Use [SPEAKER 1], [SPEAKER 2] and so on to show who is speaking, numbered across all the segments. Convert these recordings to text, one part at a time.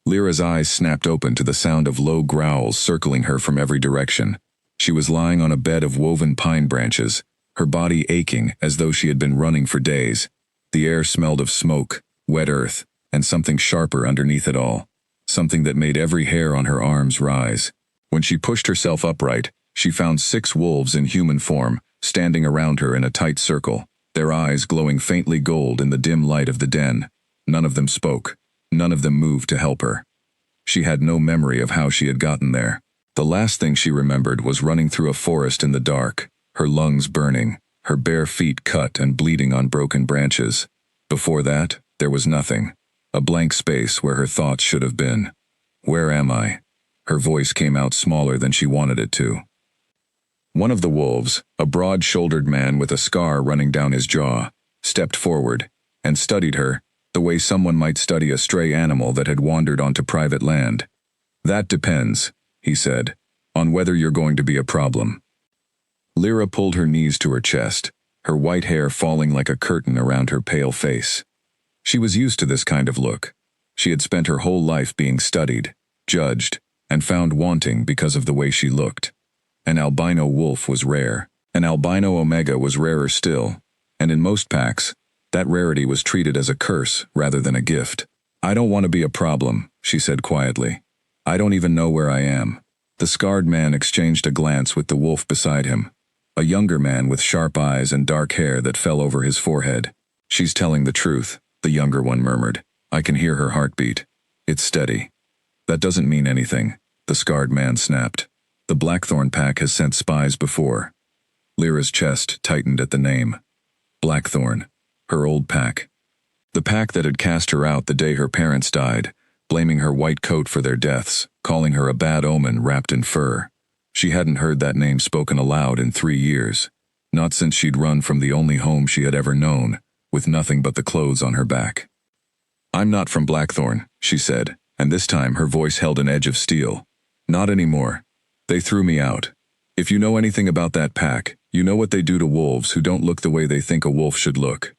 [SPEAKER 1] Lyra's eyes snapped open to the sound of low growls circling her from every direction. She was lying on a bed of woven pine branches, her body aching as though she had been running for days. The air smelled of smoke, wet earth, and something sharper underneath it all. Something that made every hair on her arms rise. When she pushed herself upright, she found 6 wolves in human form, standing around her in a tight circle, their eyes glowing faintly gold in the dim light of the den. None of them spoke. None of them moved to help her. She had no memory of how she had gotten there. The last thing she remembered was running through a forest in the dark, her lungs burning, her bare feet cut and bleeding on broken branches. Before that, there was nothing. A blank space where her thoughts should have been. Where am I? Her voice came out smaller than she wanted it to. One of the wolves, a broad-shouldered man with a scar running down his jaw, stepped forward and studied her, the way someone might study a stray animal that had wandered onto private land. "That depends," he said, "on whether you're going to be a problem." Lyra pulled her knees to her chest, her white hair falling like a curtain around her pale face. She was used to this kind of look. She had spent her whole life being studied, judged, and found wanting because of the way she looked. An albino wolf was rare. An albino omega was rarer still, and in most packs, that rarity was treated as a curse rather than a gift. "I don't want to be a problem," she said quietly. "I don't even know where I am." The scarred man exchanged a glance with the wolf beside him, a younger man with sharp eyes and dark hair that fell over his forehead. "She's telling the truth," the younger one murmured. "I can hear her heartbeat. It's steady." "That doesn't mean anything," the scarred man snapped. "The Blackthorn pack has sent spies before." Lyra's chest tightened at the name. Blackthorn. Her old pack. The pack that had cast her out the day her parents died, blaming her white coat for their deaths, calling her a bad omen wrapped in fur. She hadn't heard that name spoken aloud in 3 years, not since she'd run from the only home she had ever known, with nothing but the clothes on her back. "I'm not from Blackthorn," she said, and this time her voice held an edge of steel. "Not anymore. They threw me out. If you know anything about that pack, you know what they do to wolves who don't look the way they think a wolf should look."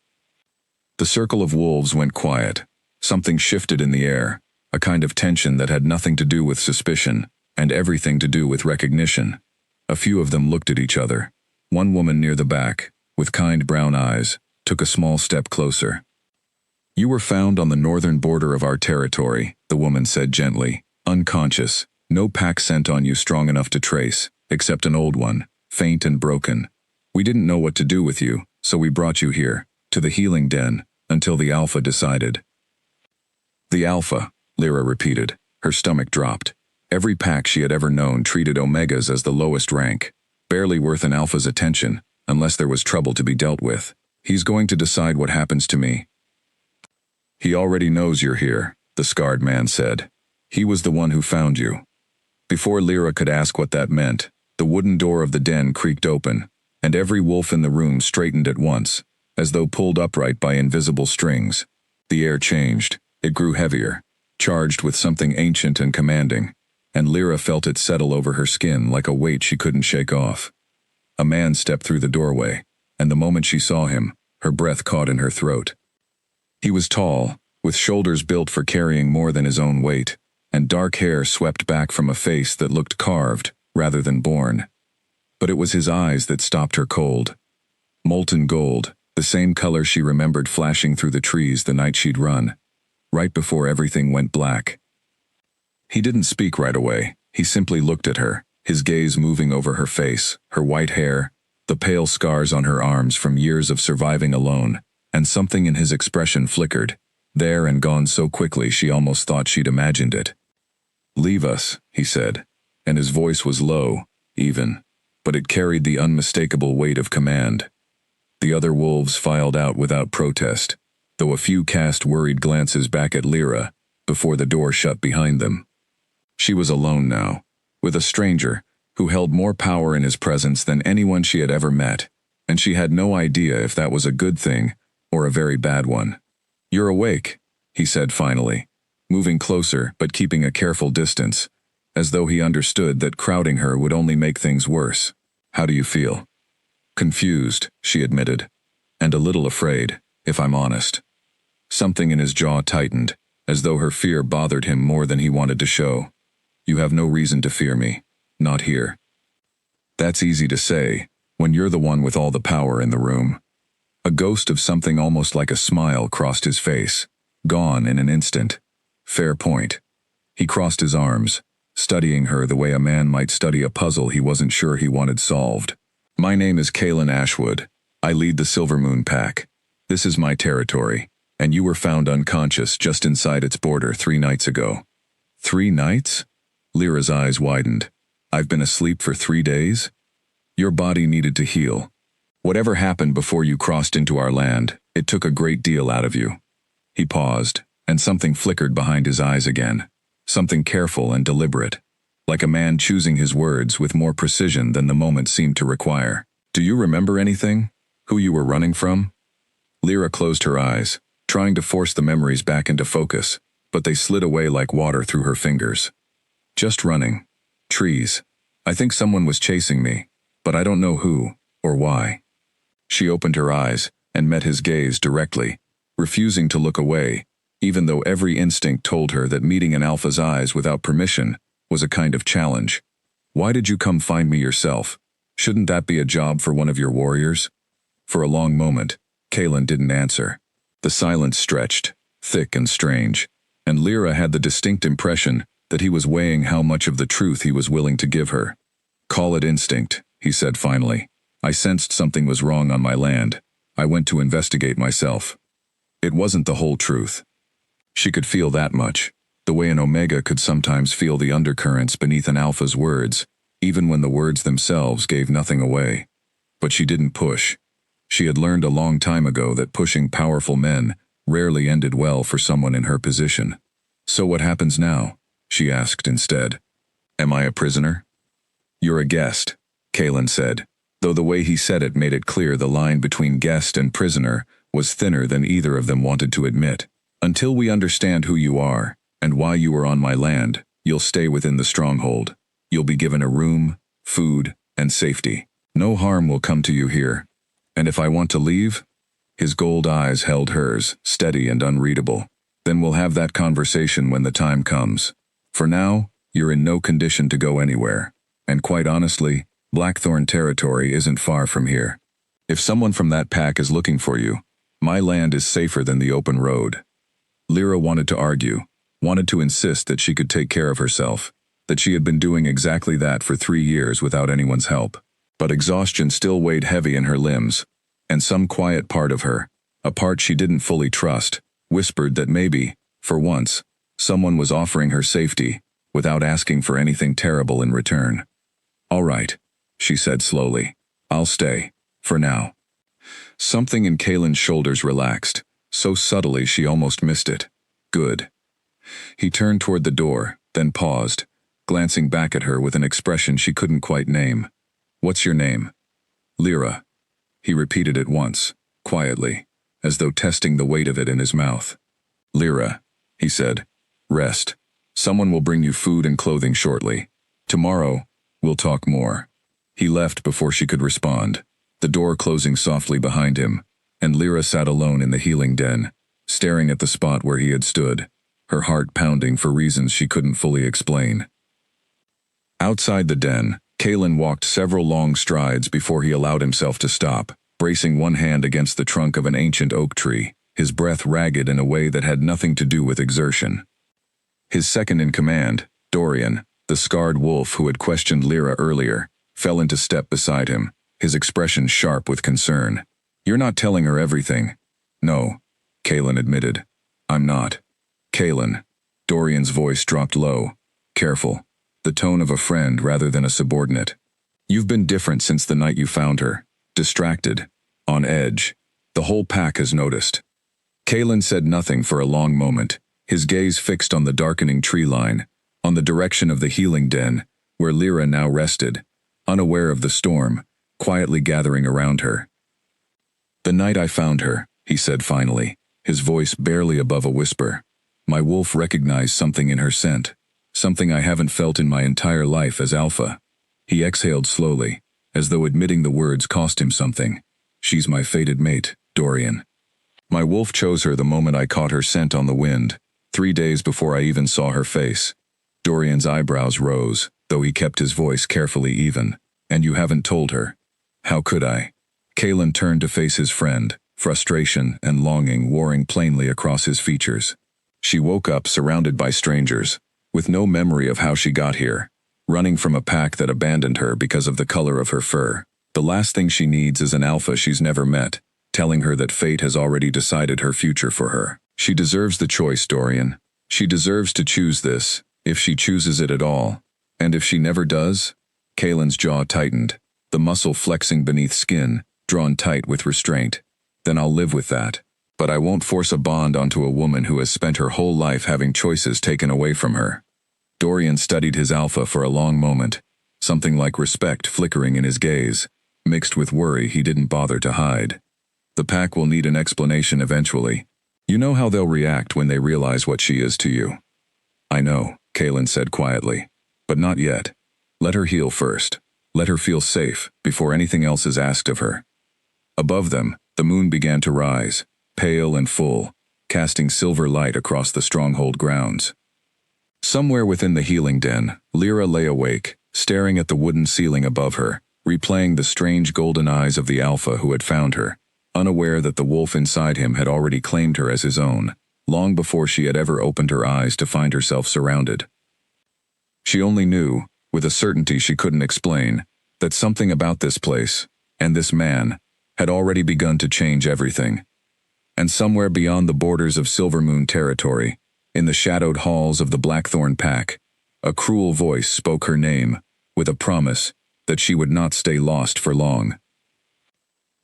[SPEAKER 1] The circle of wolves went quiet. Something shifted in the air, a kind of tension that had nothing to do with suspicion, and everything to do with recognition. A few of them looked at each other. One woman near the back, with kind brown eyes, took a small step closer. "You were found on the northern border of our territory," the woman said gently, "unconscious, no pack scent on you strong enough to trace, except an old one, faint and broken. We didn't know what to do with you, so we brought you here, to the healing den, until the Alpha decided." "The Alpha," Lyra repeated. Her stomach dropped. Every pack she had ever known treated Omegas as the lowest rank, barely worth an Alpha's attention, unless there was trouble to be dealt with. "He's going to decide what happens to me." "He already knows you're here," the scarred man said. "He was the one who found you." Before Lyra could ask what that meant, the wooden door of the den creaked open, and every wolf in the room straightened at once, as though pulled upright by invisible strings. The air changed. It grew heavier, charged with something ancient and commanding, and Lyra felt it settle over her skin like a weight she couldn't shake off. A man stepped through the doorway, and the moment she saw him, her breath caught in her throat. He was tall, with shoulders built for carrying more than his own weight, and dark hair swept back from a face that looked carved rather than born. But it was his eyes that stopped her cold. Molten gold, the same color she remembered flashing through the trees the night she'd run, right before everything went black. He didn't speak right away. He simply looked at her, his gaze moving over her face, her white hair, the pale scars on her arms from years of surviving alone, and something in his expression flickered, there and gone so quickly she almost thought she'd imagined it. "Leave us," he said, and his voice was low, even, but it carried the unmistakable weight of command. The other wolves filed out without protest, though a few cast worried glances back at Lyra before the door shut behind them. She was alone now, with a stranger who held more power in his presence than anyone she had ever met, and she had no idea if that was a good thing or a very bad one. "You're awake," he said finally, moving closer but keeping a careful distance, as though he understood that crowding her would only make things worse. "How do you feel?" "Confused," she admitted, "and a little afraid, if I'm honest." Something in his jaw tightened. as though her fear bothered him more than he wanted to show. You have no reason to fear me. Not here. That's easy to say, when you're the one with all the power in the room. A ghost of something almost like a smile crossed his face, gone in an instant. Fair point. He crossed his arms, studying her the way a man might study a puzzle he wasn't sure he wanted solved. My name is Kalen Ashwood. I lead the Silvermoon Pack. This is my territory, and you were found unconscious just inside its border 3 nights ago. 3 nights? Lyra's eyes widened. I've been asleep for 3 days? Your body needed to heal. Whatever happened before you crossed into our land, it took a great deal out of you. He paused, and something flickered behind his eyes again. Something careful and deliberate, like a man choosing his words with more precision than the moment seemed to require. Do you remember anything? Who you were running from? Lyra closed her eyes, trying to force the memories back into focus, but they slid away like water through her fingers. Just running. Trees. I think someone was chasing me, but I don't know who or why. She opened her eyes and met his gaze directly, refusing to look away, even though every instinct told her that meeting an alpha's eyes without permission was a kind of challenge. Why did you come find me yourself? Shouldn't that be a job for one of your warriors? For a long moment, Kalen didn't answer. The silence stretched, thick and strange, and Lyra had the distinct impression that he was weighing how much of the truth he was willing to give her. Call it instinct, he said finally. I sensed something was wrong on my land. I went to investigate myself. It wasn't the whole truth. She could feel that much, the way an Omega could sometimes feel the undercurrents beneath an Alpha's words, even when the words themselves gave nothing away. But she didn't push. She had learned a long time ago that pushing powerful men rarely ended well for someone in her position. So what happens now? She asked instead. Am I a prisoner? You're a guest, Kalen said, though the way he said it made it clear the line between guest and prisoner was thinner than either of them wanted to admit. Until we understand who you are, and why you are on my land, you'll stay within the stronghold. You'll be given a room, food, and safety. No harm will come to you here. And if I want to leave? His gold eyes held hers, steady and unreadable. Then we'll have that conversation when the time comes. For now, you're in no condition to go anywhere. And quite honestly, Blackthorn territory isn't far from here. If someone from that pack is looking for you, my land is safer than the open road. Lyra wanted to argue, wanted to insist that she could take care of herself, that she had been doing exactly that for 3 years without anyone's help. But exhaustion still weighed heavy in her limbs, and some quiet part of her, a part she didn't fully trust, whispered that maybe, for once, someone was offering her safety without asking for anything terrible in return. All right, she said slowly. I'll stay, for now. Something in Kalen's shoulders relaxed, so subtly she almost missed it. Good. He turned toward the door, then paused, glancing back at her with an expression she couldn't quite name. What's your name? Lyra. He repeated it once, quietly, as though testing the weight of it in his mouth. Lyra, he said. Rest. Someone will bring you food and clothing shortly. Tomorrow, we'll talk more. He left before she could respond, the door closing softly behind him, and Lyra sat alone in the healing den, staring at the spot where he had stood, her heart pounding for reasons she couldn't fully explain. Outside the den, Kalen walked several long strides before he allowed himself to stop, bracing one hand against the trunk of an ancient oak tree, his breath ragged in a way that had nothing to do with exertion. His second in command, Dorian, the scarred wolf who had questioned Lyra earlier, fell into step beside him, his expression sharp with concern. You're not telling her everything. No, Kalen admitted. I'm not. Kalen. Dorian's voice dropped low, careful, the tone of a friend rather than a subordinate. You've been different since the night you found her, distracted, on edge. The whole pack has noticed. Kalen said nothing for a long moment, his gaze fixed on the darkening tree line, on the direction of the healing den, where Lyra now rested, unaware of the storm, quietly gathering around her. The night I found her, he said finally, his voice barely above a whisper. My wolf recognized something in her scent, something I haven't felt in my entire life as Alpha. He exhaled slowly, as though admitting the words cost him something. She's my fated mate, Dorian. My wolf chose her the moment I caught her scent on the wind, 3 days before I even saw her face. Dorian's eyebrows rose, though he kept his voice carefully even. And you haven't told her. How could I? Kalen turned to face his friend, frustration and longing warring plainly across his features. She woke up surrounded by strangers, with no memory of how she got here, running from a pack that abandoned her because of the color of her fur. The last thing she needs is an alpha she's never met, telling her that fate has already decided her future for her. She deserves the choice, Dorian. She deserves to choose this, if she chooses it at all. And if she never does? Kalen's jaw tightened, the muscle flexing beneath skin, drawn tight with restraint. Then I'll live with that. But I won't force a bond onto a woman who has spent her whole life having choices taken away from her. Dorian studied his alpha for a long moment, something like respect flickering in his gaze, mixed with worry he didn't bother to hide. The pack will need an explanation eventually. You know how they'll react when they realize what she is to you. I know, Kalen said quietly. But not yet. Let her heal first. Let her feel safe before anything else is asked of her. Above them, the moon began to rise, pale and full, casting silver light across the stronghold grounds. Somewhere within the healing den, Lyra lay awake, staring at the wooden ceiling above her, replaying the strange golden eyes of the alpha who had found her, unaware that the wolf inside him had already claimed her as his own, long before she had ever opened her eyes to find herself surrounded. She only knew, with a certainty she couldn't explain, that something about this place, and this man, had already begun to change everything. And somewhere beyond the borders of Silvermoon territory, in the shadowed halls of the Blackthorn Pack, a cruel voice spoke her name, with a promise that she would not stay lost for long.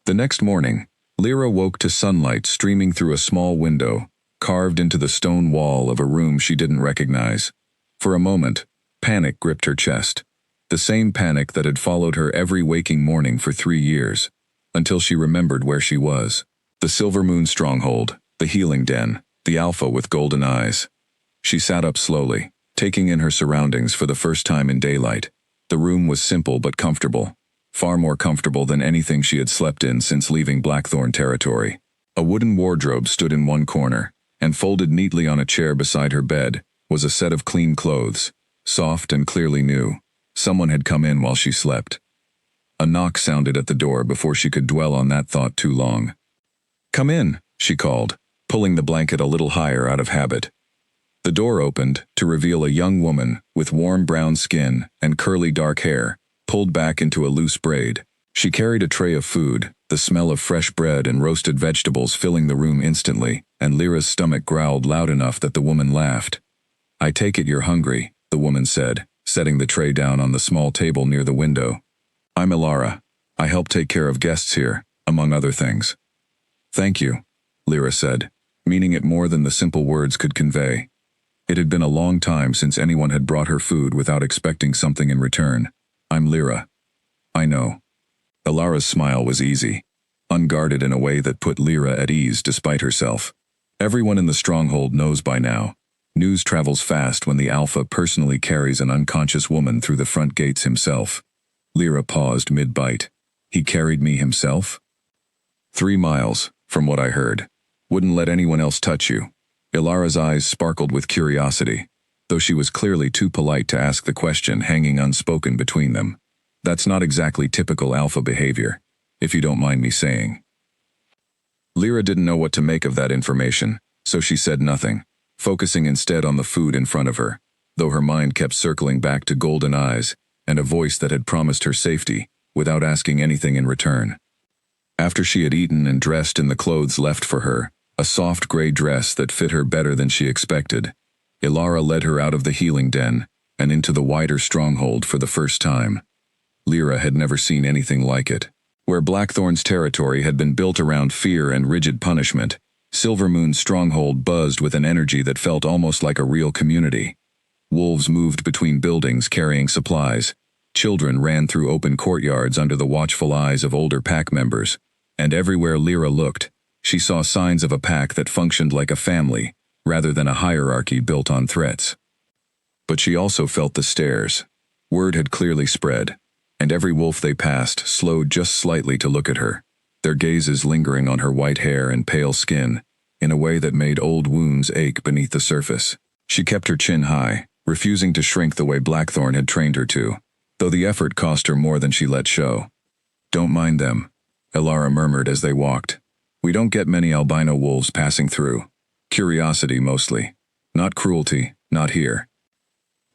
[SPEAKER 1] The next morning, Lyra woke to sunlight streaming through a small window, carved into the stone wall of a room she didn't recognize. For a moment, panic gripped her chest, the same panic that had followed her every waking morning for 3 years, until she remembered where she was. The Silvermoon stronghold, the healing den, the alpha with golden eyes. She sat up slowly, taking in her surroundings for the first time in daylight. The room was simple but comfortable, far more comfortable than anything she had slept in since leaving Blackthorn territory. A wooden wardrobe stood in one corner, and folded neatly on a chair beside her bed was a set of clean clothes, soft and clearly new. Someone had come in while she slept. A knock sounded at the door before she could dwell on that thought too long. "Come in," she called, pulling the blanket a little higher out of habit. The door opened to reveal a young woman with warm brown skin and curly dark hair, pulled back into a loose braid. She carried a tray of food, the smell of fresh bread and roasted vegetables filling the room instantly, and Lyra's stomach growled loud enough that the woman laughed. "I take it you're hungry," the woman said, setting the tray down on the small table near the window. "I'm Ilara. I help take care of guests here, among other things." "Thank you," Lyra said, meaning it more than the simple words could convey. It had been a long time since anyone had brought her food without expecting something in return. "I'm Lyra." "I know." Ilara's smile was easy, unguarded in a way that put Lyra at ease despite herself. Everyone in the stronghold knows by now. News travels fast when the alpha personally carries an unconscious woman through the front gates himself. Lyra paused mid-bite. "He carried me himself?" 3 miles, from what I heard. Wouldn't let anyone else touch you. Ilara's eyes sparkled with curiosity, though she was clearly too polite to ask the question hanging unspoken between them. That's not exactly typical alpha behavior, if you don't mind me saying. Lyra didn't know what to make of that information, so she said nothing, focusing instead on the food in front of her, though her mind kept circling back to golden eyes and a voice that had promised her safety without asking anything in return. After she had eaten and dressed in the clothes left for her, a soft gray dress that fit her better than she expected, Ilara led her out of the healing den and into the wider stronghold for the first time. Lyra had never seen anything like it. Where Blackthorn's territory had been built around fear and rigid punishment, Silvermoon's stronghold buzzed with an energy that felt almost like a real community. Wolves moved between buildings carrying supplies. Children ran through open courtyards under the watchful eyes of older pack members, and everywhere Lyra looked, she saw signs of a pack that functioned like a family, rather than a hierarchy built on threats. But she also felt the stares. Word had clearly spread, and every wolf they passed slowed just slightly to look at her, their gazes lingering on her white hair and pale skin, in a way that made old wounds ache beneath the surface. She kept her chin high, refusing to shrink the way Blackthorn had trained her to, though the effort cost her more than she let show. "Don't mind them," Elara murmured as they walked. "We don't get many albino wolves passing through. Curiosity mostly. Not cruelty, not here."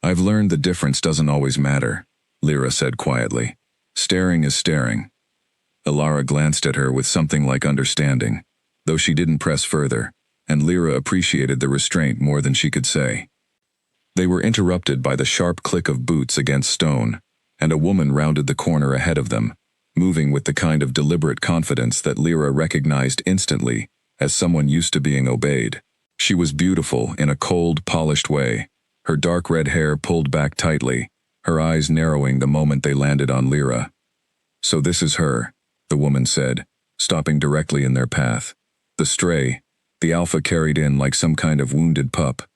[SPEAKER 1] "I've learned the difference doesn't always matter," Lyra said quietly. "Staring is staring." Elara glanced at her with something like understanding, though she didn't press further, and Lyra appreciated the restraint more than she could say. They were interrupted by the sharp click of boots against stone, and a woman rounded the corner ahead of them, moving with the kind of deliberate confidence that Lyra recognized instantly as someone used to being obeyed. She was beautiful in a cold, polished way, her dark red hair pulled back tightly, her eyes narrowing the moment they landed on Lyra. "So this is her," the woman said, stopping directly in their path. "The stray, the alpha carried in like some kind of wounded pup."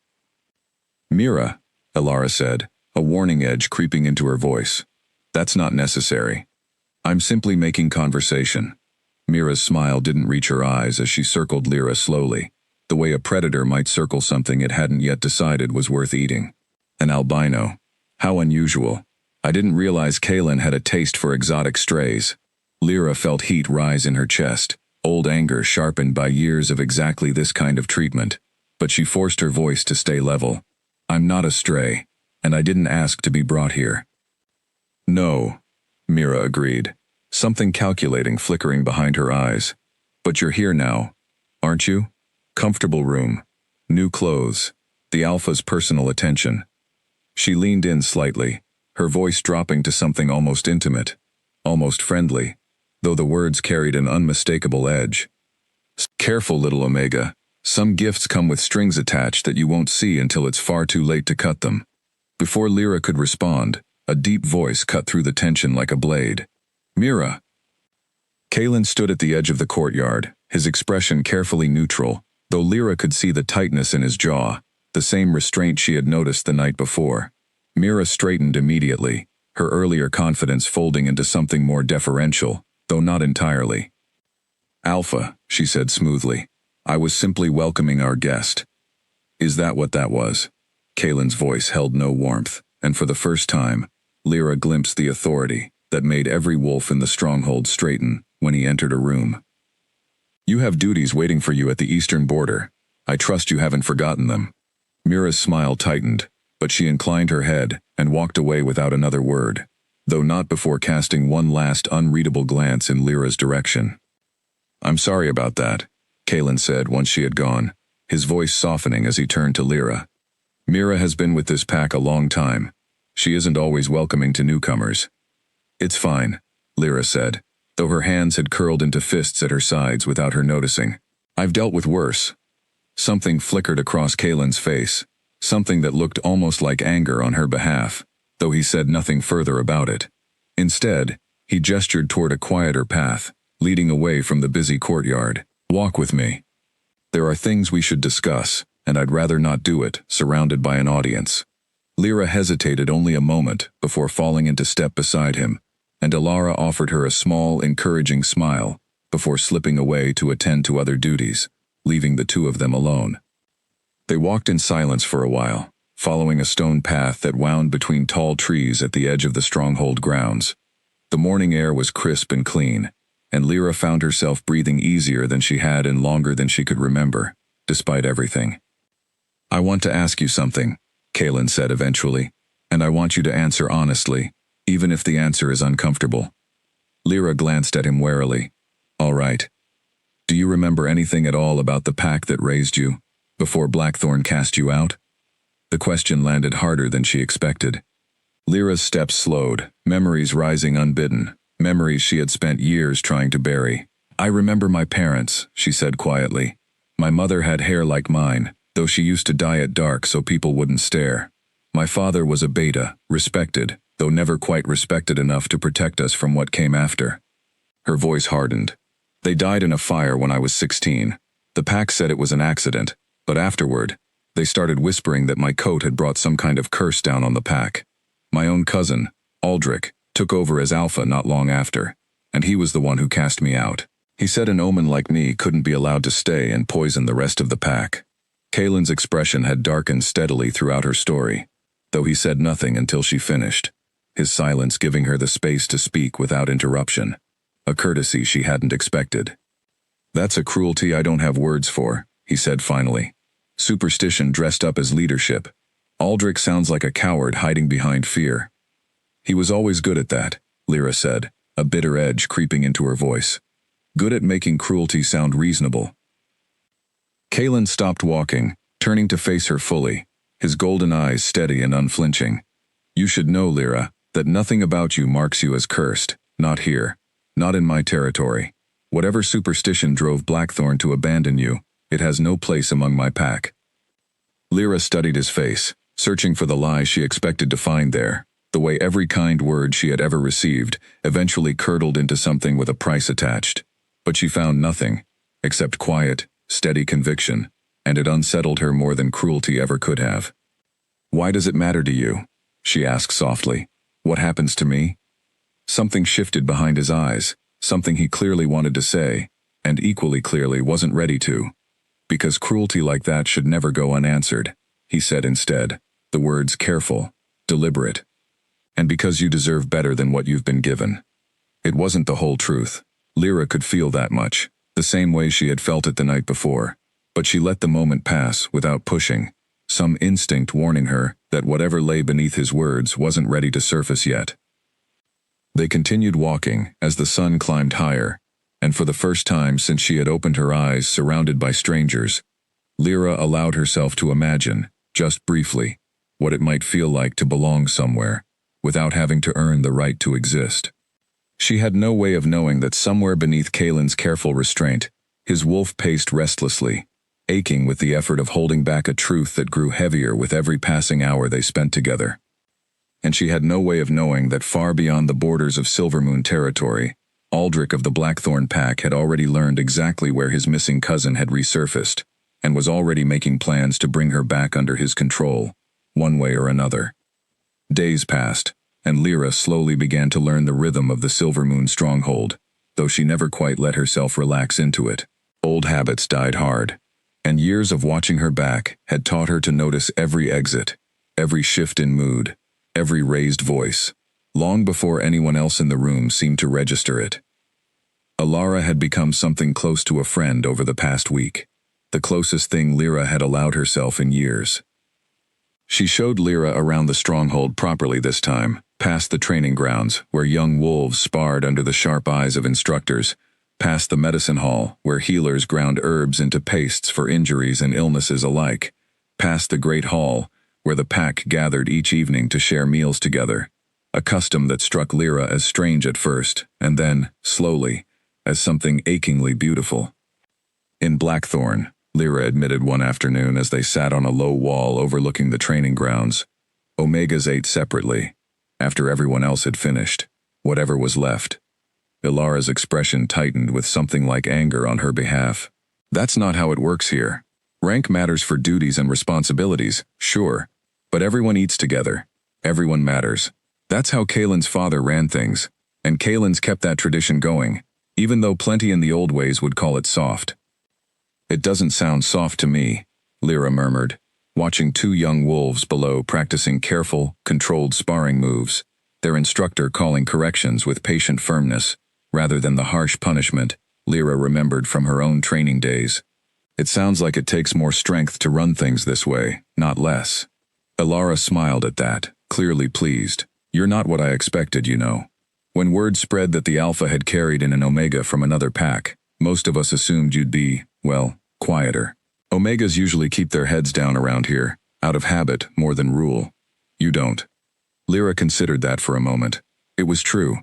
[SPEAKER 1] "Mira," Elara said, a warning edge creeping into her voice. "That's not necessary. I'm simply making conversation." Mira's smile didn't reach her eyes as she circled Lyra slowly, the way a predator might circle something it hadn't yet decided was worth eating. "An albino. How unusual. I didn't realize Kaelin had a taste for exotic strays." Lyra felt heat rise in her chest, old anger sharpened by years of exactly this kind of treatment, but she forced her voice to stay level. "I'm not a stray, and I didn't ask to be brought here." "No," Mira agreed, something calculating flickering behind her eyes. "But you're here now, aren't you? Comfortable room, new clothes, the alpha's personal attention." She leaned in slightly, her voice dropping to something almost intimate, almost friendly, though the words carried an unmistakable edge. "Careful, little Omega. Some gifts come with strings attached that you won't see until it's far too late to cut them." Before Lyra could respond, a deep voice cut through the tension like a blade. "Mira." Kaelin stood at the edge of the courtyard, his expression carefully neutral, though Lyra could see the tightness in his jaw, the same restraint she had noticed the night before. Mira straightened immediately, her earlier confidence folding into something more deferential, though not entirely. "Alpha," she said smoothly. "I was simply welcoming our guest." "Is that what that was?" Kaelin's voice held no warmth, and for the first time, Lyra glimpsed the authority that made every wolf in the stronghold straighten when he entered a room. "You have duties waiting for you at the eastern border. I trust you haven't forgotten them." Mira's smile tightened, but she inclined her head and walked away without another word, though not before casting one last unreadable glance in Lyra's direction. "I'm sorry about that," Kaelin said once she had gone, his voice softening as he turned to Lyra. "Mira has been with this pack a long time. She isn't always welcoming to newcomers." "It's fine," Lyra said, though her hands had curled into fists at her sides without her noticing. "I've dealt with worse." Something flickered across Kaelin's face, something that looked almost like anger on her behalf, though he said nothing further about it. Instead, he gestured toward a quieter path, leading away from the busy courtyard. "Walk with me. There are things we should discuss, and I'd rather not do it, surrounded by an audience." Lyra hesitated only a moment before falling into step beside him, and Elara offered her a small, encouraging smile before slipping away to attend to other duties, leaving the two of them alone. They walked in silence for a while, following a stone path that wound between tall trees at the edge of the stronghold grounds. The morning air was crisp and clean, and Lyra found herself breathing easier than she had in longer than she could remember, despite everything. "I want to ask you something," Kaelin said eventually, "and I want you to answer honestly, even if the answer is uncomfortable." Lyra glanced at him warily. "All right. Do you remember anything at all about the pack that raised you, before Blackthorn cast you out?" The question landed harder than she expected. Lyra's steps slowed, memories rising unbidden, memories she had spent years trying to bury. "I remember my parents," she said quietly. "My mother had hair like mine, though she used to dye it dark so people wouldn't stare. My father was a beta, respected, though never quite respected enough to protect us from what came after." Her voice hardened. "They died in a fire when I was 16. The pack said it was an accident, but afterward, they started whispering that my coat had brought some kind of curse down on the pack. My own cousin, Aldrich, took over as Alpha not long after, and he was the one who cast me out." He said an omen like me couldn't be allowed to stay and poison the rest of the pack. Kaylin's expression had darkened steadily throughout her story, though he said nothing until she finished, his silence giving her the space to speak without interruption, a courtesy she hadn't expected. "That's a cruelty I don't have words for," he said finally. "Superstition dressed up as leadership. Aldrich sounds like a coward hiding behind fear." "He was always good at that," Lyra said, a bitter edge creeping into her voice. "Good at making cruelty sound reasonable." Kaylin stopped walking, turning to face her fully, his golden eyes steady and unflinching. "You should know, Lyra, that nothing about you marks you as cursed, not here, not in my territory. Whatever superstition drove Blackthorn to abandon you, it has no place among my pack." Lyra studied his face, searching for the lie she expected to find there, the way every kind word she had ever received eventually curdled into something with a price attached. But she found nothing, except quiet, steady conviction, and it unsettled her more than cruelty ever could have. "Why does it matter to you?" she asked softly. "What happens to me?" Something shifted behind his eyes, something he clearly wanted to say, and equally clearly wasn't ready to. "Because cruelty like that should never go unanswered," he said instead, the words careful, deliberate. "And because you deserve better than what you've been given." It wasn't the whole truth. Lyra could feel that much, the same way she had felt it the night before, but she let the moment pass without pushing, some instinct warning her that whatever lay beneath his words wasn't ready to surface yet. They continued walking as the sun climbed higher, and for the first time since she had opened her eyes surrounded by strangers, Lyra allowed herself to imagine, just briefly, what it might feel like to belong somewhere, without having to earn the right to exist. She had no way of knowing that somewhere beneath Kaylin's careful restraint, his wolf paced restlessly, aching with the effort of holding back a truth that grew heavier with every passing hour they spent together. And she had no way of knowing that far beyond the borders of Silvermoon territory, Aldrich of the Blackthorn pack had already learned exactly where his missing cousin had resurfaced, and was already making plans to bring her back under his control, one way or another. Days passed, and Lyra slowly began to learn the rhythm of the Silvermoon stronghold, though she never quite let herself relax into it. Old habits died hard, and years of watching her back had taught her to notice every exit, every shift in mood, every raised voice, long before anyone else in the room seemed to register it. Alara had become something close to a friend over the past week, the closest thing Lyra had allowed herself in years. She showed Lyra around the stronghold properly this time, past the training grounds, where young wolves sparred under the sharp eyes of instructors, past the medicine hall, where healers ground herbs into pastes for injuries and illnesses alike, past the great hall, where the pack gathered each evening to share meals together, a custom that struck Lyra as strange at first, and then, slowly, as something achingly beautiful. In Blackthorn, Lyra admitted one afternoon as they sat on a low wall overlooking the training grounds, Omegas ate separately, after everyone else had finished, whatever was left. Ilara's expression tightened with something like anger on her behalf. "That's not how it works here. Rank matters for duties and responsibilities, sure, but everyone eats together. Everyone matters. That's how Kaylin's father ran things, and Kaylin's kept that tradition going, even though plenty in the old ways would call it soft." "It doesn't sound soft to me," Lyra murmured, watching two young wolves below practicing careful, controlled sparring moves, their instructor calling corrections with patient firmness, rather than the harsh punishment Lyra remembered from her own training days. "It sounds like it takes more strength to run things this way, not less." Ilara smiled at that, clearly pleased. "You're not what I expected, you know." When word spread that the Alpha had carried in an Omega from another pack, most of us assumed you'd be, well, quieter. Omegas usually keep their heads down around here, out of habit more than rule. You don't. Lyra considered that for a moment. It was true.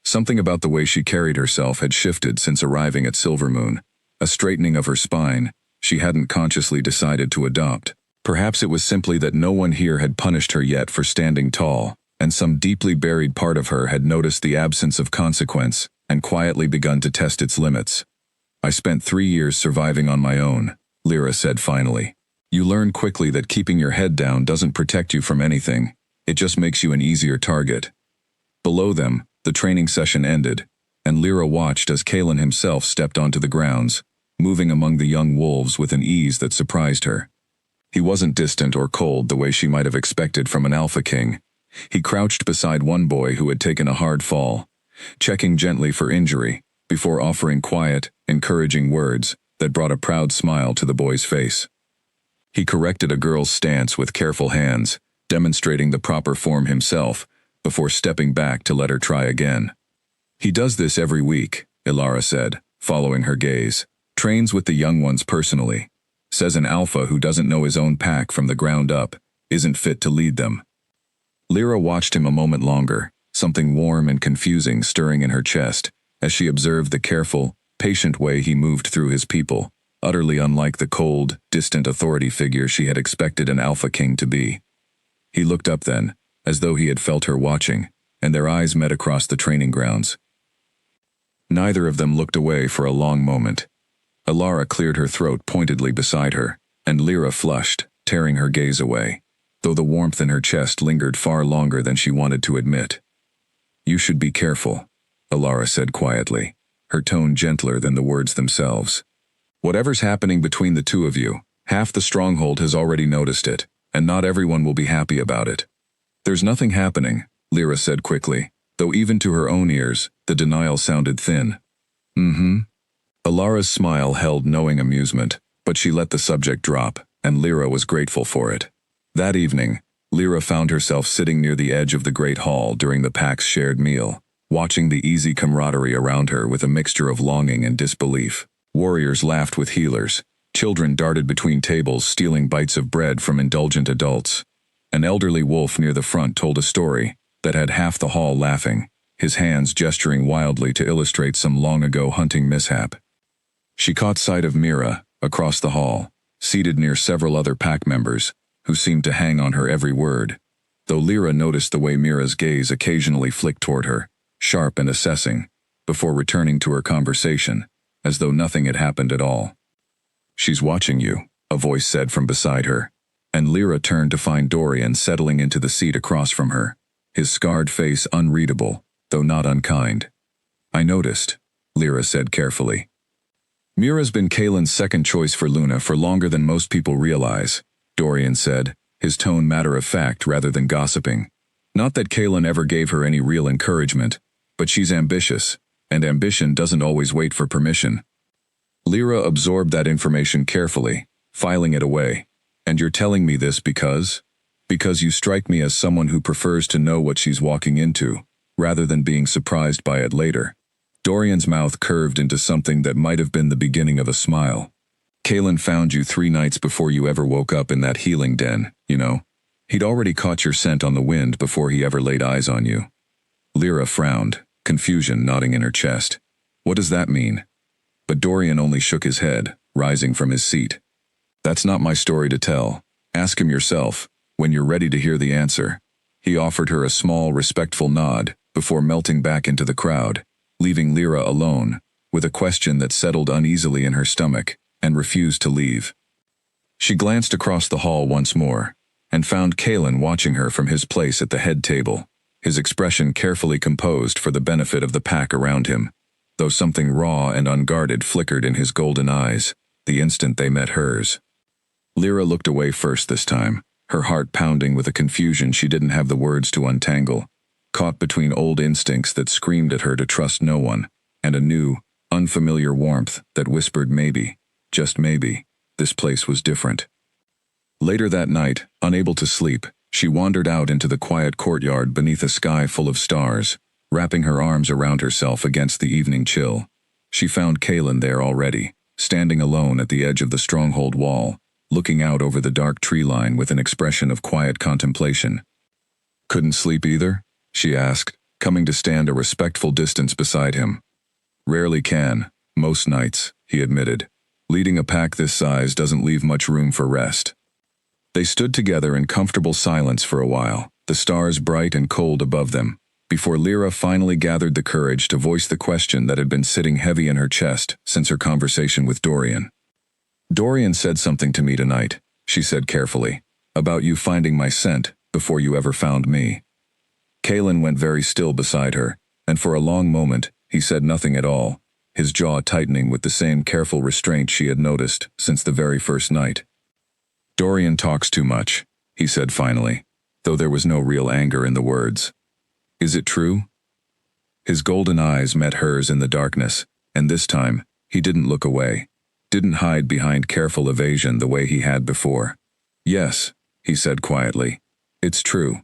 [SPEAKER 1] Something about the way she carried herself had shifted since arriving at Silvermoon, a straightening of her spine she hadn't consciously decided to adopt. Perhaps it was simply that no one here had punished her yet for standing tall, and some deeply buried part of her had noticed the absence of consequence and quietly begun to test its limits. "I spent 3 years surviving on my own," Lyra said finally. "You learn quickly that keeping your head down doesn't protect you from anything. It just makes you an easier target." Below them, the training session ended, and Lyra watched as Kalen himself stepped onto the grounds, moving among the young wolves with an ease that surprised her. He wasn't distant or cold the way she might have expected from an alpha king. He crouched beside one boy who had taken a hard fall, checking gently for injury, before offering quiet, encouraging words that brought a proud smile to the boy's face. He corrected a girl's stance with careful hands, demonstrating the proper form himself, before stepping back to let her try again. He does this every week, Ilara said, following her gaze. Trains with the young ones personally. Says an alpha who doesn't know his own pack from the ground up isn't fit to lead them. Lyra watched him a moment longer, something warm and confusing stirring in her chest, as she observed the careful, patient way he moved through his people, utterly unlike the cold, distant authority figure she had expected an alpha king to be. He looked up then, as though he had felt her watching, and their eyes met across the training grounds. Neither of them looked away for a long moment. Ilara cleared her throat pointedly beside her, and Lyra flushed, tearing her gaze away, though the warmth in her chest lingered far longer than she wanted to admit. "You should be careful," Ilara said quietly, her tone gentler than the words themselves. "Whatever's happening between the two of you, half the stronghold has already noticed it, and not everyone will be happy about it." "There's nothing happening," Lyra said quickly, though even to her own ears, the denial sounded thin. Ilara's smile held knowing amusement, but she let the subject drop, and Lyra was grateful for it. That evening, Lyra found herself sitting near the edge of the great hall during the pack's shared meal, watching the easy camaraderie around her with a mixture of longing and disbelief. Warriors laughed with healers. Children darted between tables stealing bites of bread from indulgent adults. An elderly wolf near the front told a story that had half the hall laughing, his hands gesturing wildly to illustrate some long-ago hunting mishap. She caught sight of Mira, across the hall, seated near several other pack members, who seemed to hang on her every word, though Lyra noticed the way Mira's gaze occasionally flicked toward her, sharp and assessing, before returning to her conversation, as though nothing had happened at all. "She's watching you," a voice said from beside her, and Lyra turned to find Dorian settling into the seat across from her, his scarred face unreadable, though not unkind. "I noticed," Lyra said carefully. "Mira's been Kalen's second choice for Luna for longer than most people realize," Dorian said, his tone matter-of-fact rather than gossiping. "Not that Kalen ever gave her any real encouragement, but she's ambitious, and ambition doesn't always wait for permission." Lyra absorbed that information carefully, filing it away. "And you're telling me this because? Because you strike me as someone who prefers to know what she's walking into, rather than being surprised by it later." Dorian's mouth curved into something that might have been the beginning of a smile. "Kalen found you 3 nights before you ever woke up in that healing den, you know. He'd already caught your scent on the wind before he ever laid eyes on you." Lyra frowned, confusion knotting in her chest. "What does that mean?" But Dorian only shook his head, rising from his seat. "That's not my story to tell. Ask him yourself, when you're ready to hear the answer." He offered her a small, respectful nod, before melting back into the crowd, leaving Lyra alone, with a question that settled uneasily in her stomach, and refused to leave. She glanced across the hall once more, and found Kalen watching her from his place at the head table, his expression carefully composed for the benefit of the pack around him, though something raw and unguarded flickered in his golden eyes, the instant they met hers. Lyra looked away first this time, her heart pounding with a confusion she didn't have the words to untangle, caught between old instincts that screamed at her to trust no one, and a new, unfamiliar warmth that whispered maybe, just maybe, this place was different. Later that night, unable to sleep, she wandered out into the quiet courtyard beneath a sky full of stars, wrapping her arms around herself against the evening chill. She found Kalen there already, standing alone at the edge of the stronghold wall, looking out over the dark tree line with an expression of quiet contemplation. "Couldn't sleep either?" she asked, coming to stand a respectful distance beside him. "Rarely can, most nights," he admitted. "Leading a pack this size doesn't leave much room for rest." They stood together in comfortable silence for a while, the stars bright and cold above them, before Lyra finally gathered the courage to voice the question that had been sitting heavy in her chest since her conversation with Dorian. "Dorian said something to me tonight," she said carefully, "about you finding my scent before you ever found me." Kalen went very still beside her, and for a long moment, He said nothing at all, his jaw tightening with the same careful restraint she had noticed since the very first night. "Dorian talks too much," he said finally, though there was no real anger in the words. "Is it true?" His golden eyes met hers in the darkness, and this time, he didn't look away, didn't hide behind careful evasion the way he had before. "Yes," he said quietly. "It's true."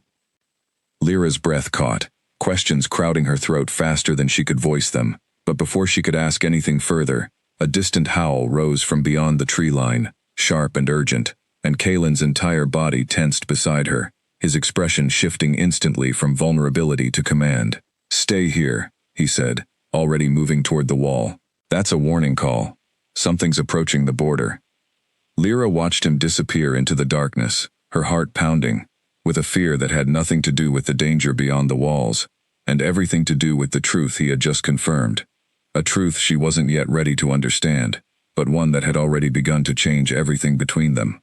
[SPEAKER 1] Lyra's breath caught, questions crowding her throat faster than she could voice them, but before she could ask anything further, a distant howl rose from beyond the tree line, sharp and urgent, and Kalen's entire body tensed beside her, his expression shifting instantly from vulnerability to command. "Stay here," he said, already moving toward the wall. "That's a warning call. Something's approaching the border." Lyra watched him disappear into the darkness, her heart pounding, with a fear that had nothing to do with the danger beyond the walls, and everything to do with the truth he had just confirmed. A truth she wasn't yet ready to understand, but one that had already begun to change everything between them.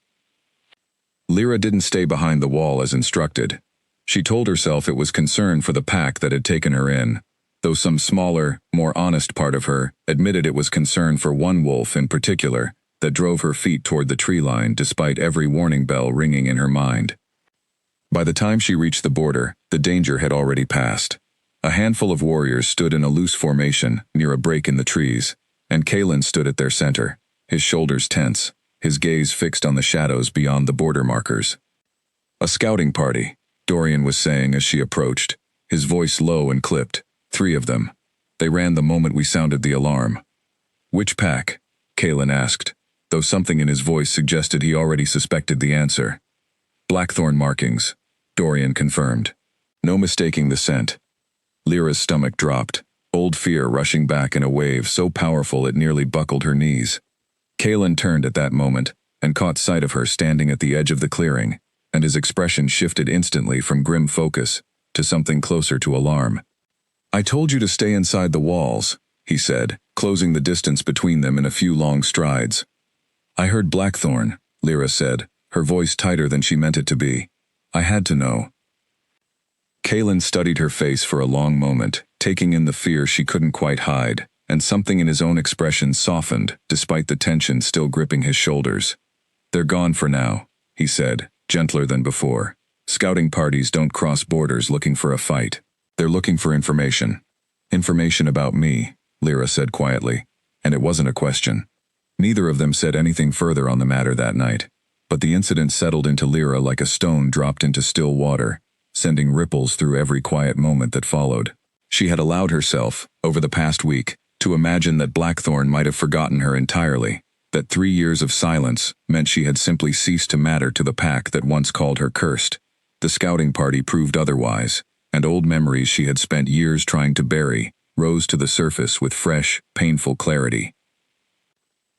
[SPEAKER 1] Lyra didn't stay behind the wall as instructed. She told herself it was concern for the pack that had taken her in, though some smaller, more honest part of her admitted it was concern for one wolf in particular that drove her feet toward the tree line despite every warning bell ringing in her mind. By the time she reached the border, the danger had already passed. A handful of warriors stood in a loose formation near a break in the trees, and Kalen stood at their center, his shoulders tense, his gaze fixed on the shadows beyond the border markers. "A scouting party," Dorian was saying as she approached, his voice low and clipped. "3 of them. They ran the moment we sounded the alarm." "Which pack?" Kalen asked, though something in his voice suggested he already suspected the answer. "Blackthorn markings," Dorian confirmed. No mistaking the scent. Lyra's stomach dropped, old fear rushing back in a wave so powerful it nearly buckled her knees. Kalen turned at that moment and caught sight of her standing at the edge of the clearing, and his expression shifted instantly from grim focus to something closer to alarm. "I told you to stay inside the walls," he said, closing the distance between them in a few long strides. "I heard Blackthorn," Lyra said, her voice tighter than she meant it to be. "I had to know." Kalen studied her face for a long moment, taking in the fear she couldn't quite hide, and something in his own expression softened, despite the tension still gripping his shoulders. "They're gone for now," he said, gentler than before. "Scouting parties don't cross borders looking for a fight. They're looking for information." "Information about me," Lyra said quietly, and it wasn't a question. Neither of them said anything further on the matter that night, but the incident settled into Lyra like a stone dropped into still water, sending ripples through every quiet moment that followed. She had allowed herself, over the past week, to imagine that Blackthorn might have forgotten her entirely, that 3 years of silence meant she had simply ceased to matter to the pack that once called her cursed. The scouting party proved otherwise, and old memories she had spent years trying to bury rose to the surface with fresh, painful clarity.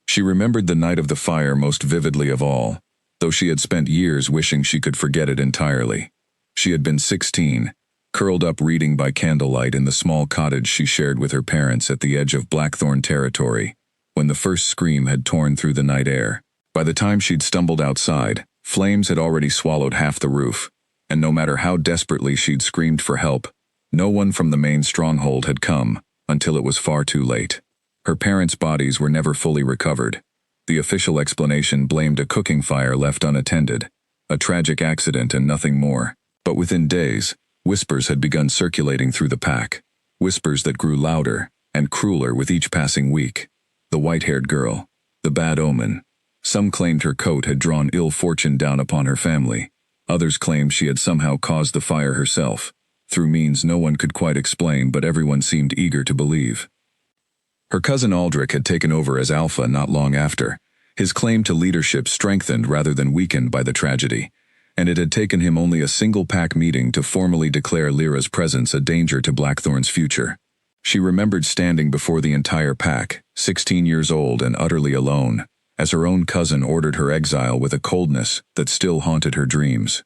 [SPEAKER 1] She remembered the night of the fire most vividly of all, though she had spent years wishing she could forget it entirely. She had been 16, curled up reading by candlelight in the small cottage she shared with her parents at the edge of Blackthorn territory, when the first scream had torn through the night air. By the time she'd stumbled outside, flames had already swallowed half the roof, and no matter how desperately she'd screamed for help, no one from the main stronghold had come, until it was far too late. Her parents' bodies were never fully recovered. The official explanation blamed a cooking fire left unattended, a tragic accident and nothing more. But within days, whispers had begun circulating through the pack, whispers that grew louder and crueler with each passing week. The white-haired girl, the bad omen. Some claimed her coat had drawn ill fortune down upon her family. Others claimed she had somehow caused the fire herself, through means no one could quite explain but everyone seemed eager to believe. Her cousin Aldrich had taken over as alpha not long after, his claim to leadership strengthened rather than weakened by the tragedy, and it had taken him only a single pack meeting to formally declare Lyra's presence a danger to Blackthorn's future. She remembered standing before the entire pack, 16 years old and utterly alone, as her own cousin ordered her exile with a coldness that still haunted her dreams.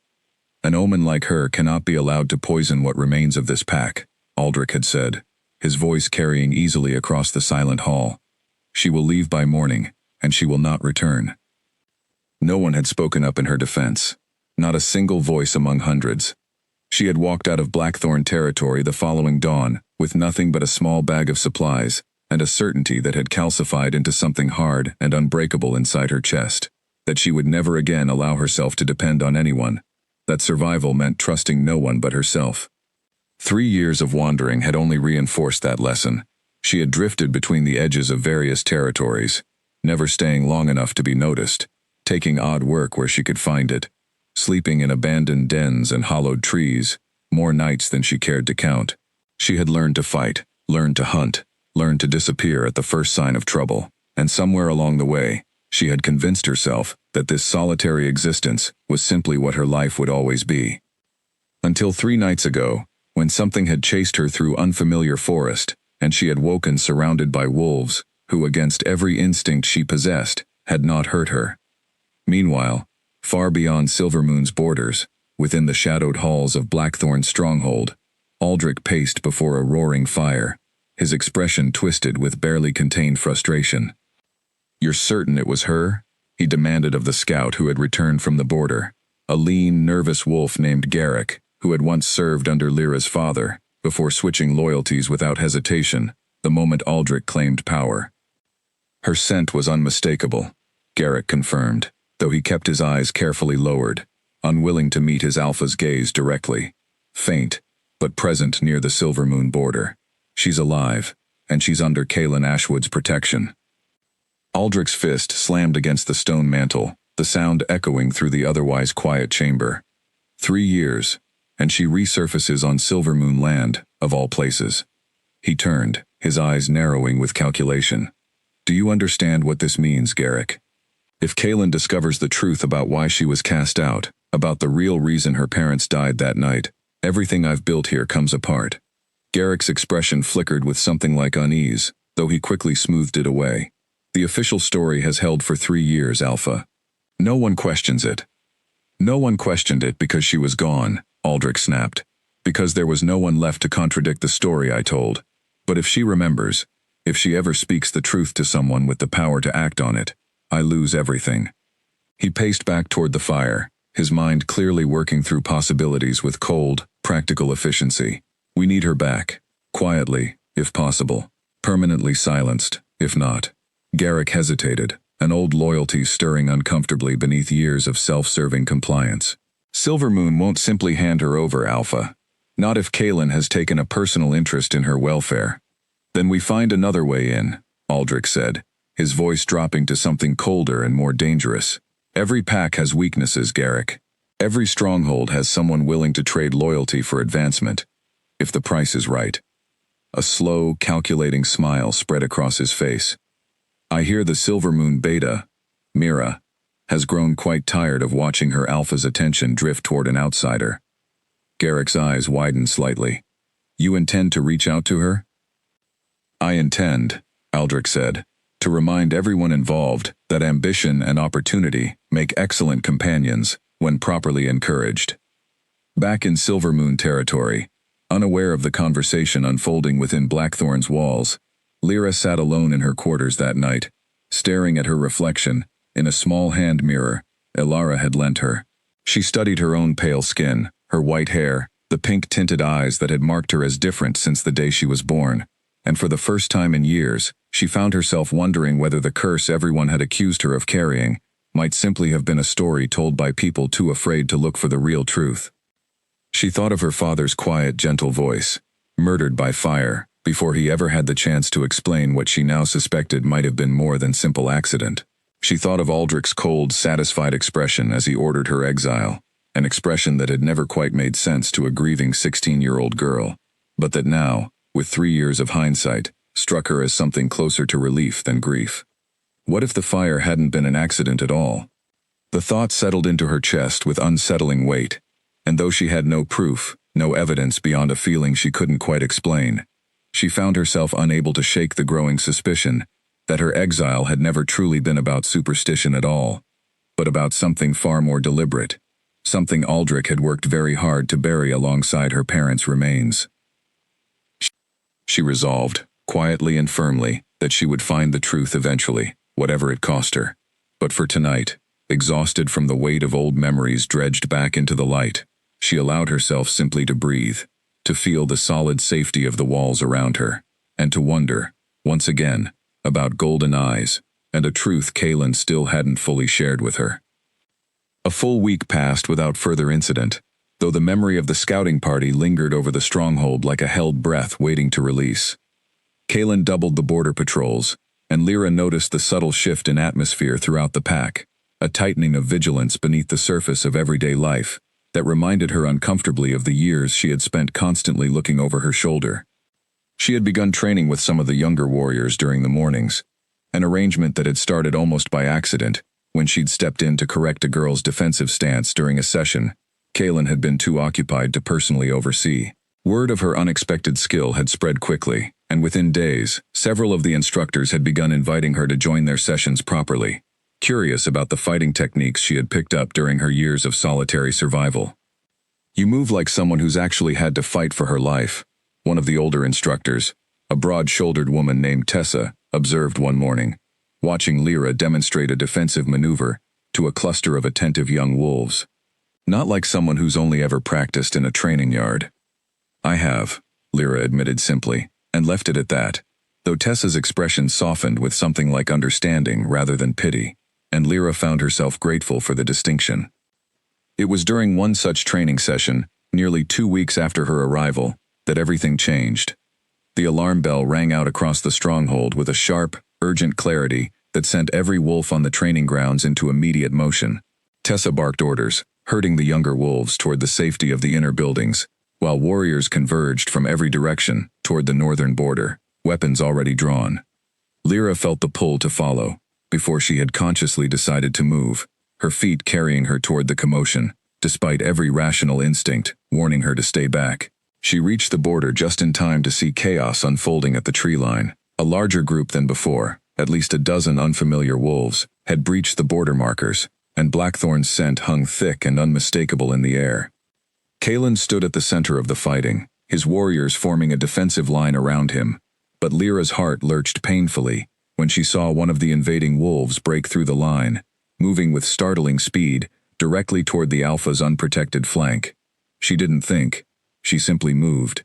[SPEAKER 1] "An omen like her cannot be allowed to poison what remains of this pack," Aldrich had said, his voice carrying easily across the silent hall. "She will leave by morning, and she will not return." No one had spoken up in her defense. Not a single voice among hundreds. She had walked out of Blackthorn territory the following dawn, with nothing but a small bag of supplies, and a certainty that had calcified into something hard and unbreakable inside her chest, that she would never again allow herself to depend on anyone, that survival meant trusting no one but herself. 3 years of wandering had only reinforced that lesson. She had drifted between the edges of various territories, never staying long enough to be noticed, taking odd work where she could find it, sleeping in abandoned dens and hollowed trees, more nights than she cared to count. She had learned to fight, learned to hunt, learned to disappear at the first sign of trouble, and somewhere along the way, she had convinced herself that this solitary existence was simply what her life would always be. Until 3 nights ago, when something had chased her through unfamiliar forest, and she had woken surrounded by wolves, who against every instinct she possessed, had not hurt her. Meanwhile, far beyond Silvermoon's borders, within the shadowed halls of Blackthorn's stronghold, Aldrich paced before a roaring fire, his expression twisted with barely contained frustration. "You're certain it was her?" he demanded of the scout who had returned from the border, a lean, nervous wolf named Garrick, who had once served under Lyra's father, before switching loyalties without hesitation, the moment Aldrich claimed power. Her scent was unmistakable, Garrick confirmed, though he kept his eyes carefully lowered, unwilling to meet his alpha's gaze directly. Faint, but present near the Silvermoon border. She's alive, and she's under Kaelin Ashwood's protection. Aldrich's fist slammed against the stone mantel, the sound echoing through the otherwise quiet chamber. 3 years, and she resurfaces on Silvermoon land, of all places. He turned, his eyes narrowing with calculation. "Do you understand what this means, Garrick? If Kaelin discovers the truth about why she was cast out, about the real reason her parents died that night, everything I've built here comes apart." Garrick's expression flickered with something like unease, though he quickly smoothed it away. "The official story has held for 3 years, Alpha. No one questions it." "No one questioned it because she was gone," Aldrich snapped. "Because there was no one left to contradict the story I told. But if she remembers, if she ever speaks the truth to someone with the power to act on it, I lose everything." He paced back toward the fire, his mind clearly working through possibilities with cold, practical efficiency. "We need her back. Quietly, if possible. Permanently silenced, if not." Garrick hesitated, an old loyalty stirring uncomfortably beneath years of self-serving compliance. "Silvermoon won't simply hand her over, Alpha. Not if Kaelin has taken a personal interest in her welfare." "Then we find another way in," Aldrich said, his voice dropping to something colder and more dangerous. "Every pack has weaknesses, Garrick. Every stronghold has someone willing to trade loyalty for advancement, if the price is right." A slow, calculating smile spread across his face. "I hear the Silvermoon Beta, Mira, has grown quite tired of watching her Alpha's attention drift toward an outsider." Garrick's eyes widened slightly. "You intend to reach out to her?" "I intend," Aldrich said, "to remind everyone involved that ambition and opportunity make excellent companions when properly encouraged." Back in Silvermoon territory, unaware of the conversation unfolding within Blackthorn's walls, Lyra sat alone in her quarters that night, staring at her reflection in a small hand mirror Elara had lent her. She studied her own pale skin, her white hair, the pink-tinted eyes that had marked her as different since the day she was born, and for the first time in years, she found herself wondering whether the curse everyone had accused her of carrying might simply have been a story told by people too afraid to look for the real truth. She thought of her father's quiet, gentle voice, murdered by fire, before he ever had the chance to explain what she now suspected might have been more than simple accident. She thought of Aldrich's cold, satisfied expression as he ordered her exile, an expression that had never quite made sense to a grieving 16-year-old girl, but that now, with 3 years of hindsight, struck her as something closer to relief than grief. What if the fire hadn't been an accident at all? The thought settled into her chest with unsettling weight, and though she had no proof, no evidence beyond a feeling she couldn't quite explain, she found herself unable to shake the growing suspicion that her exile had never truly been about superstition at all, but about something far more deliberate, something Aldrich had worked very hard to bury alongside her parents' remains. She resolved, quietly and firmly, that she would find the truth eventually, whatever it cost her. But for tonight, exhausted from the weight of old memories dredged back into the light, She allowed herself simply to breathe, to feel the solid safety of the walls around her, and to wonder, once again, about golden eyes, and a truth Kaylin still hadn't fully shared with her. A full week passed without further incident, though the memory of the scouting party lingered over the stronghold like a held breath waiting to release. Kaylin doubled the border patrols, and Lyra noticed the subtle shift in atmosphere throughout the pack, a tightening of vigilance beneath the surface of everyday life that reminded her uncomfortably of the years she had spent constantly looking over her shoulder. She had begun training with some of the younger warriors during the mornings, an arrangement that had started almost by accident when she'd stepped in to correct a girl's defensive stance during a session Kaylin had been too occupied to personally oversee. Word of her unexpected skill had spread quickly, and within days, several of the instructors had begun inviting her to join their sessions properly, curious about the fighting techniques she had picked up during her years of solitary survival. "You move like someone who's actually had to fight for her life," one of the older instructors, a broad-shouldered woman named Tessa, observed one morning, watching Lyra demonstrate a defensive maneuver to a cluster of attentive young wolves. "Not like someone who's only ever practiced in a training yard." "I have," Lyra admitted simply, and left it at that, though Tessa's expression softened with something like understanding rather than pity, and Lyra found herself grateful for the distinction. It was during one such training session, nearly 2 weeks after her arrival, that everything changed. The alarm bell rang out across the stronghold with a sharp, urgent clarity that sent every wolf on the training grounds into immediate motion. Tessa barked orders, herding the younger wolves toward the safety of the inner buildings, while warriors converged from every direction toward the northern border, weapons already drawn. Lyra felt the pull to follow, before she had consciously decided to move, her feet carrying her toward the commotion, despite every rational instinct warning her to stay back. She reached the border just in time to see chaos unfolding at the tree line. A larger group than before, at least a dozen unfamiliar wolves, had breached the border markers, and Blackthorn's scent hung thick and unmistakable in the air. Kaylin stood at the center of the fighting, his warriors forming a defensive line around him, but Lyra's heart lurched painfully when she saw one of the invading wolves break through the line, moving with startling speed directly toward the alpha's unprotected flank. She didn't think, she simply moved.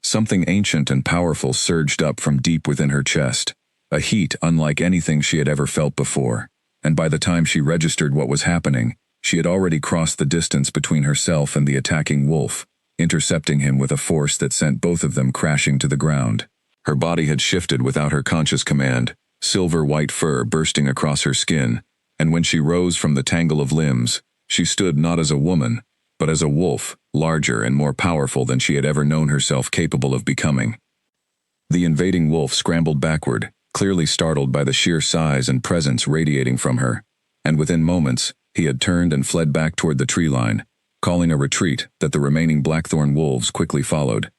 [SPEAKER 1] Something ancient and powerful surged up from deep within her chest, a heat unlike anything she had ever felt before, and by the time she registered what was happening, she had already crossed the distance between herself and the attacking wolf, intercepting him with a force that sent both of them crashing to the ground. Her body had shifted without her conscious command, silver-white fur bursting across her skin, and when she rose from the tangle of limbs, she stood not as a woman, but as a wolf, larger and more powerful than she had ever known herself capable of becoming. The invading wolf scrambled backward, clearly startled by the sheer size and presence radiating from her, and within moments, he had turned and fled back toward the tree line, calling a retreat that the remaining Blackthorn wolves quickly followed.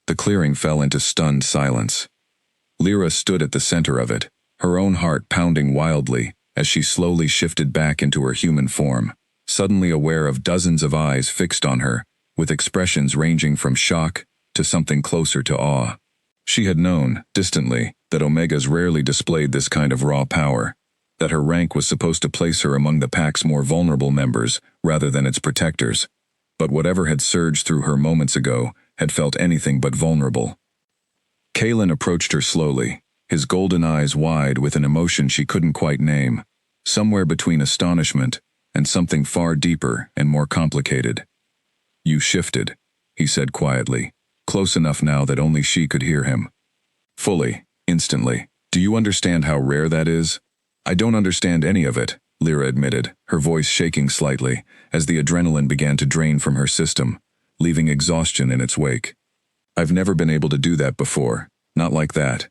[SPEAKER 1] The clearing fell into stunned silence. Lyra stood at the center of it, her own heart pounding wildly as she slowly shifted back into her human form, suddenly aware of dozens of eyes fixed on her, with expressions ranging from shock to something closer to awe. She had known, distantly, that Omegas rarely displayed this kind of raw power, that her rank was supposed to place her among the pack's more vulnerable members rather than its protectors, but whatever had surged through her moments ago had felt anything but vulnerable. Kaylin approached her slowly, his golden eyes wide with an emotion she couldn't quite name, somewhere between astonishment and something far deeper and more complicated. "You shifted," he said quietly, close enough now that only she could hear him. "Fully, instantly. Do you understand how rare that is?" "I don't understand any of it," Lyra admitted, her voice shaking slightly as the adrenaline began to drain from her system, leaving exhaustion in its wake. "I've never been able to do that before, not like that."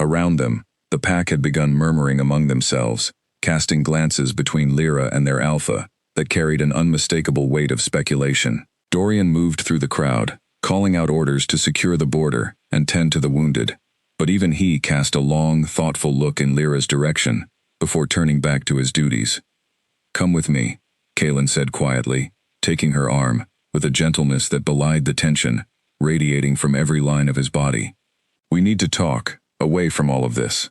[SPEAKER 1] Around them, the pack had begun murmuring among themselves, casting glances between Lyra and their alpha that carried an unmistakable weight of speculation. Dorian moved through the crowd, calling out orders to secure the border and tend to the wounded, but even he cast a long, thoughtful look in Lyra's direction before turning back to his duties. "Come with me," Kaylin said quietly, taking her arm, with a gentleness that belied the tension, radiating from every line of his body. "We need to talk, away from all of this."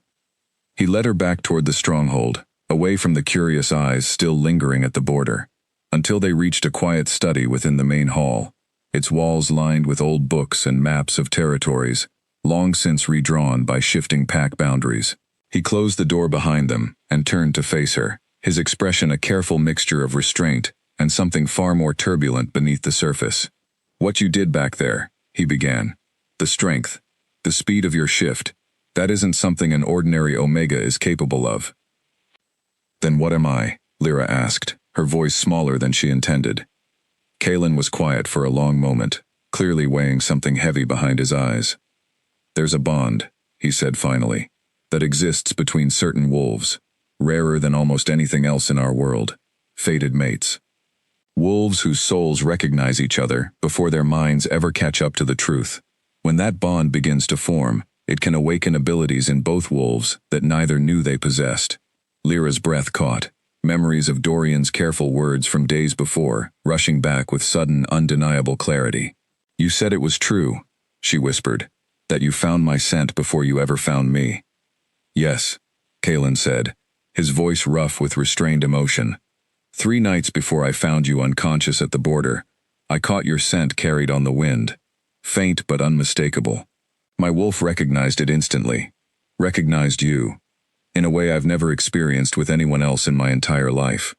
[SPEAKER 1] He led her back toward the stronghold, away from the curious eyes still lingering at the border. until they reached a quiet study within the main hall, its walls lined with old books and maps of territories, long since redrawn by shifting pack boundaries. He closed the door behind them and turned to face her, his expression a careful mixture of restraint and something far more turbulent beneath the surface. "What you did back there," he began. "The strength, the speed of your shift, that isn't something an ordinary Omega is capable of." "Then what am I?" Lyra asked, her voice smaller than she intended. Kalen was quiet for a long moment, clearly weighing something heavy behind his eyes. "There's a bond," he said finally, "that exists between certain wolves, rarer than almost anything else in our world, fated mates. Wolves whose souls recognize each other before their minds ever catch up to the truth. When that bond begins to form, it can awaken abilities in both wolves that neither knew they possessed." Lyra's breath caught, memories of Dorian's careful words from days before, rushing back with sudden, undeniable clarity. "You said it was true," she whispered, "that you found my scent before you ever found me." "Yes," Kalen said, his voice rough with restrained emotion. "3 nights before I found you unconscious at the border, I caught your scent carried on the wind, faint but unmistakable. My wolf recognized it instantly, recognized you, in a way I've never experienced with anyone else in my entire life."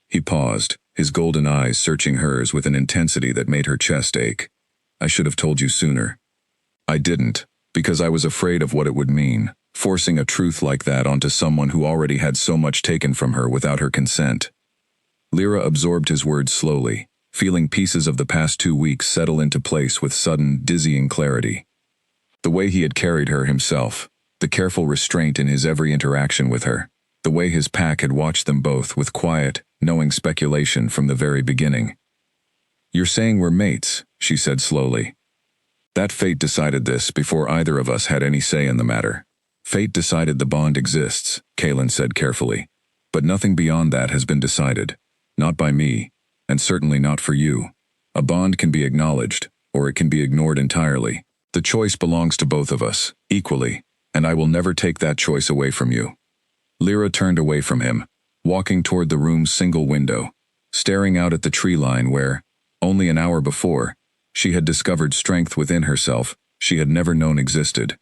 [SPEAKER 1] He paused, his golden eyes searching hers with an intensity that made her chest ache. "I should have told you sooner." "I didn't, because I was afraid of what it would mean, forcing a truth like that onto someone who already had so much taken from her without her consent." Lyra absorbed his words slowly, feeling pieces of the past 2 weeks settle into place with sudden, dizzying clarity. The way he had carried her himself, the careful restraint in his every interaction with her, the way his pack had watched them both with quiet, knowing speculation from the very beginning. "You're saying we're mates," she said slowly. "That fate decided this before either of us had any say in the matter. Fate decided the bond exists," Kalen said carefully, "but nothing beyond that has been decided. Not by me, and certainly not for you. A bond can be acknowledged, or it can be ignored entirely. The choice belongs to both of us, equally, and I will never take that choice away from you." Lyra turned away from him, walking toward the room's single window, staring out at the tree line where, only an hour before, she had discovered strength within herself she had never known existed.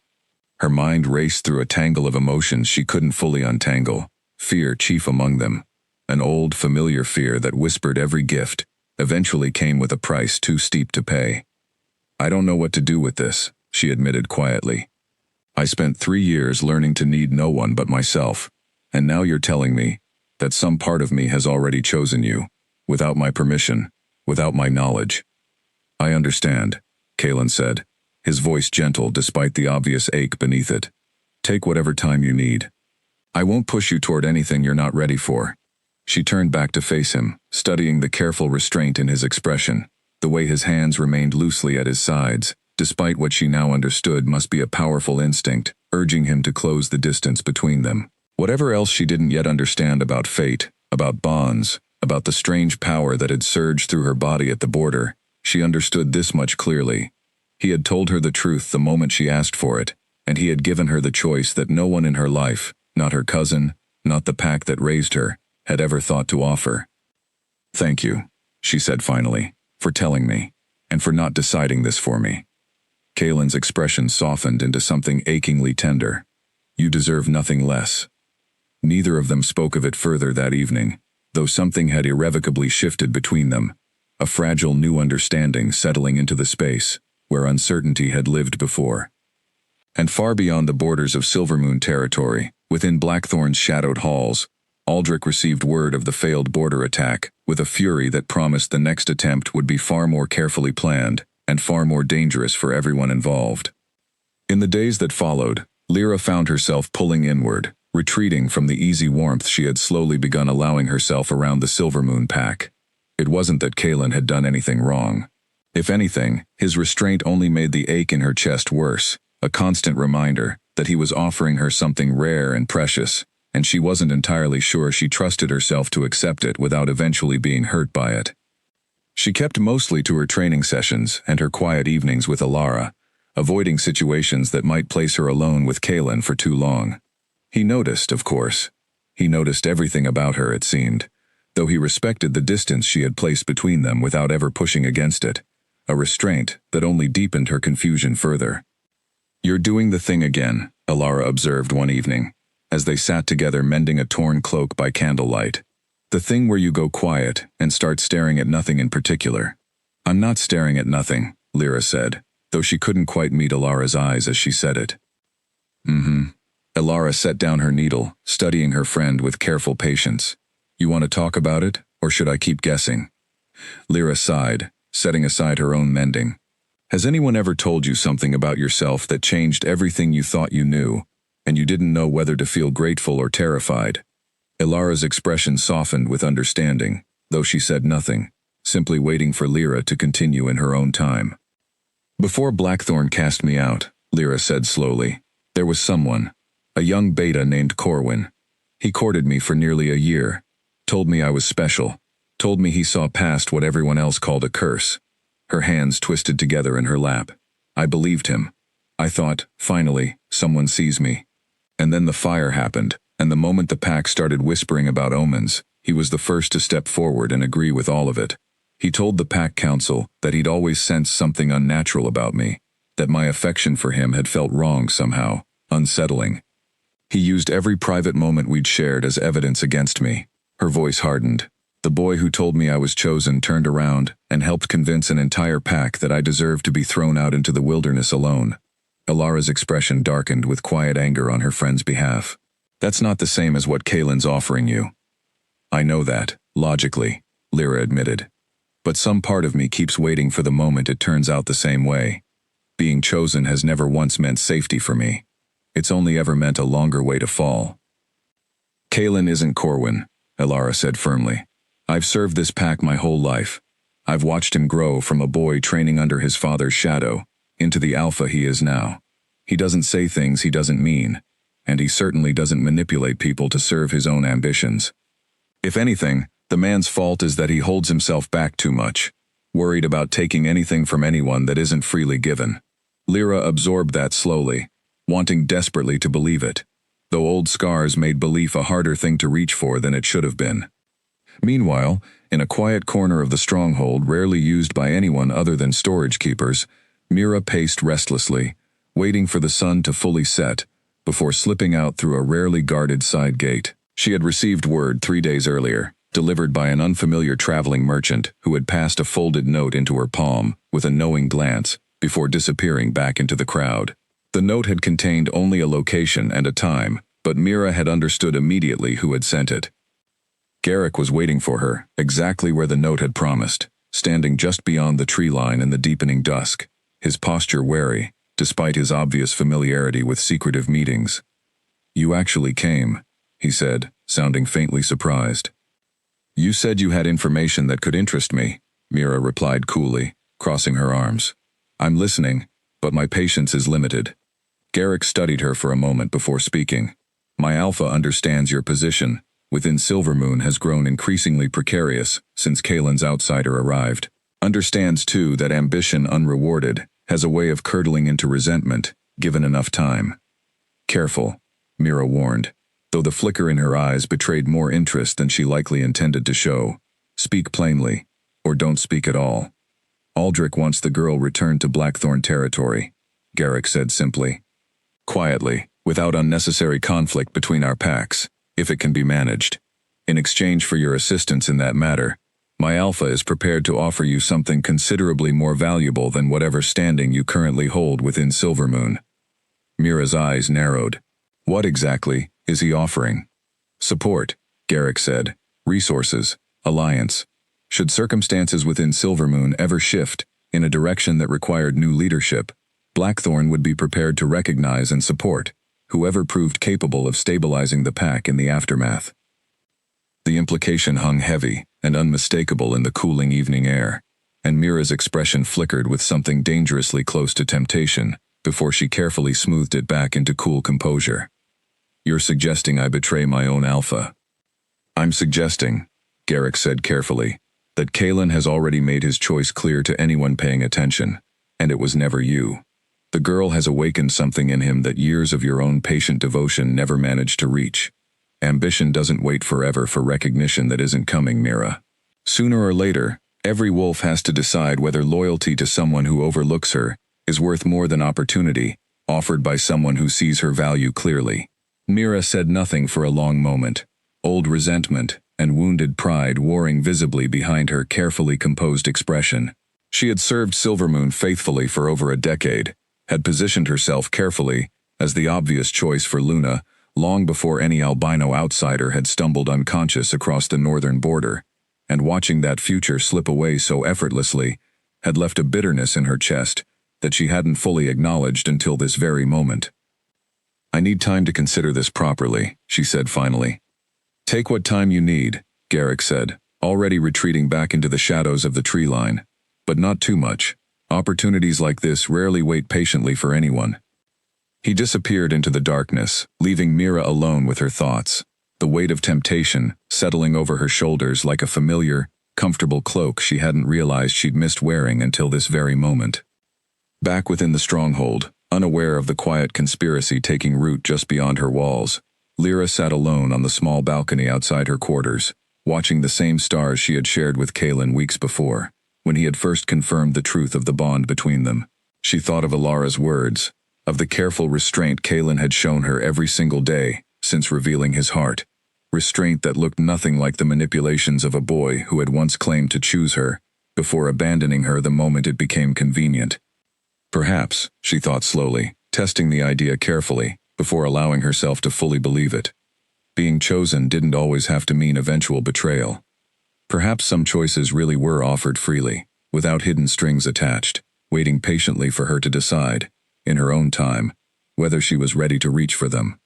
[SPEAKER 1] Her mind raced through a tangle of emotions she couldn't fully untangle, fear chief among them. An old, familiar fear that whispered every gift, eventually came with a price too steep to pay. "I don't know what to do with this," she admitted quietly. "I spent 3 years learning to need no one but myself, and now you're telling me that some part of me has already chosen you, without my permission, without my knowledge." "I understand," Kalen said, his voice gentle despite the obvious ache beneath it. "Take whatever time you need. I won't push you toward anything you're not ready for." She turned back to face him, studying the careful restraint in his expression, the way his hands remained loosely at his sides, despite what she now understood must be a powerful instinct, urging him to close the distance between them. Whatever else she didn't yet understand about fate, about bonds, about the strange power that had surged through her body at the border, she understood this much clearly. He had told her the truth the moment she asked for it, and he had given her the choice that no one in her life, not her cousin, not the pack that raised her, had ever thought to offer. "Thank you," she said finally, "for telling me, and for not deciding this for me." Kalen's expression softened into something achingly tender. "You deserve nothing less." Neither of them spoke of it further that evening, though something had irrevocably shifted between them, a fragile new understanding settling into the space where uncertainty had lived before. And far beyond the borders of Silvermoon territory, within Blackthorn's shadowed halls, Aldrich received word of the failed border attack with a fury that promised the next attempt would be far more carefully planned and far more dangerous for everyone involved. In the days that followed, Lyra found herself pulling inward, retreating from the easy warmth she had slowly begun allowing herself around the Silvermoon pack. It wasn't that Kalen had done anything wrong. If anything, his restraint only made the ache in her chest worse, a constant reminder that he was offering her something rare and precious, and she wasn't entirely sure she trusted herself to accept it without eventually being hurt by it. She kept mostly to her training sessions and her quiet evenings with Alara, avoiding situations that might place her alone with Kalen for too long. He noticed, of course. He noticed everything about her, it seemed. though he respected the distance she had placed between them without ever pushing against it, a restraint that only deepened her confusion further. "You're doing the thing again," Alara observed one evening, as they sat together mending a torn cloak by candlelight. "The thing where you go quiet and start staring at nothing in particular." "I'm not staring at nothing," Lyra said, though she couldn't quite meet Alara's eyes as she said it. Alara set down her needle, studying her friend with careful patience. "You want to talk about it, or should I keep guessing?" Lyra sighed, setting aside her own mending. "Has anyone ever told you something about yourself that changed everything you thought you knew, and you didn't know whether to feel grateful or terrified?" Alara's expression softened with understanding, though she said nothing, simply waiting for Lyra to continue in her own time. "Before Blackthorn cast me out," Lyra said slowly, "there was someone, a young beta named Corwin. He courted me for nearly a year, told me I was special, told me he saw past what everyone else called a curse." Her hands twisted together in her lap. "I believed him. I thought, finally, someone sees me. And then the fire happened, and the moment the pack started whispering about omens, he was the first to step forward and agree with all of it. He told the pack council that he'd always sensed something unnatural about me, that my affection for him had felt wrong somehow, unsettling. He used every private moment we'd shared as evidence against me." Her voice hardened. "The boy who told me I was chosen turned around and helped convince an entire pack that I deserved to be thrown out into the wilderness alone." Alara's expression darkened with quiet anger on her friend's behalf. "That's not the same as what Kalen's offering you." "I know that, logically," Lyra admitted. "But some part of me keeps waiting for the moment it turns out the same way. Being chosen has never once meant safety for me. It's only ever meant a longer way to fall." "Kalen isn't Corwin," Alara said firmly. "I've served this pack my whole life. I've watched him grow from a boy training under his father's shadow into the alpha he is now. He doesn't say things he doesn't mean, and he certainly doesn't manipulate people to serve his own ambitions. If anything, the man's fault is that he holds himself back too much, worried about taking anything from anyone that isn't freely given." Lyra absorbed that slowly, wanting desperately to believe it, though old scars made belief a harder thing to reach for than it should have been. Meanwhile, in a quiet corner of the stronghold rarely used by anyone other than storage keepers, Mira paced restlessly, waiting for the sun to fully set, before slipping out through a rarely guarded side gate. She had received word 3 days earlier, delivered by an unfamiliar traveling merchant who had passed a folded note into her palm with a knowing glance before disappearing back into the crowd. The note had contained only a location and a time, but Mira had understood immediately who had sent it. Garrick was waiting for her, exactly where the note had promised, standing just beyond the tree line in the deepening dusk, his posture wary, despite his obvious familiarity with secretive meetings. "You actually came," he said, sounding faintly surprised. "You said you had information that could interest me," Mira replied coolly, crossing her arms. "I'm listening, but my patience is limited." Garrick studied her for a moment before speaking. "My alpha understands your position within Silvermoon has grown increasingly precarious since Kalen's outsider arrived. Understands too that ambition unrewarded has a way of curdling into resentment, given enough time." "Careful," Mira warned, though the flicker in her eyes betrayed more interest than she likely intended to show. "Speak plainly, or don't speak at all." "Aldrich wants the girl returned to Blackthorn territory," Garrick said simply. "Quietly, without unnecessary conflict between our packs, if it can be managed. In exchange for your assistance in that matter, my alpha is prepared to offer you something considerably more valuable than whatever standing you currently hold within Silvermoon." Mira's eyes narrowed. "What exactly is he offering?" "Support," Garrick said. "Resources, alliance. Should circumstances within Silvermoon ever shift in a direction that required new leadership, Blackthorn would be prepared to recognize and support whoever proved capable of stabilizing the pack in the aftermath." The implication hung heavy and unmistakable in the cooling evening air, and Mira's expression flickered with something dangerously close to temptation before she carefully smoothed it back into cool composure. "You're suggesting I betray my own alpha?" "I'm suggesting," Garrick said carefully, "that Kalen has already made his choice clear to anyone paying attention, and it was never you. The girl has awakened something in him that years of your own patient devotion never managed to reach. Ambition doesn't wait forever for recognition that isn't coming, Mira. Sooner or later, every wolf has to decide whether loyalty to someone who overlooks her is worth more than opportunity offered by someone who sees her value clearly. Mira said nothing for a long moment, old resentment and wounded pride warring visibly behind her carefully composed expression. She had served Silvermoon faithfully for over a decade, had positioned herself carefully as the obvious choice for Luna long before any albino outsider had stumbled unconscious across the northern border, and watching that future slip away so effortlessly had left a bitterness in her chest that she hadn't fully acknowledged until this very moment. "I need time to consider this properly," she said finally. "Take what time you need," Garrick said, already retreating back into the shadows of the tree line. "But not too much. Opportunities like this rarely wait patiently for anyone." He disappeared into the darkness, leaving Mira alone with her thoughts, the weight of temptation settling over her shoulders like a familiar, comfortable cloak she hadn't realized she'd missed wearing until this very moment. Back within the stronghold, unaware of the quiet conspiracy taking root just beyond her walls, Lyra sat alone on the small balcony outside her quarters, watching the same stars she had shared with Kaelin weeks before, when he had first confirmed the truth of the bond between them. She thought of Alara's words, of the careful restraint Kaelin had shown her every single day since revealing his heart, restraint that looked nothing like the manipulations of a boy who had once claimed to choose her, before abandoning her the moment it became convenient. Perhaps, she thought slowly, testing the idea carefully, before allowing herself to fully believe it. Being chosen didn't always have to mean eventual betrayal. Perhaps some choices really were offered freely, without hidden strings attached, waiting patiently for her to decide, in her own time, whether she was ready to reach for them.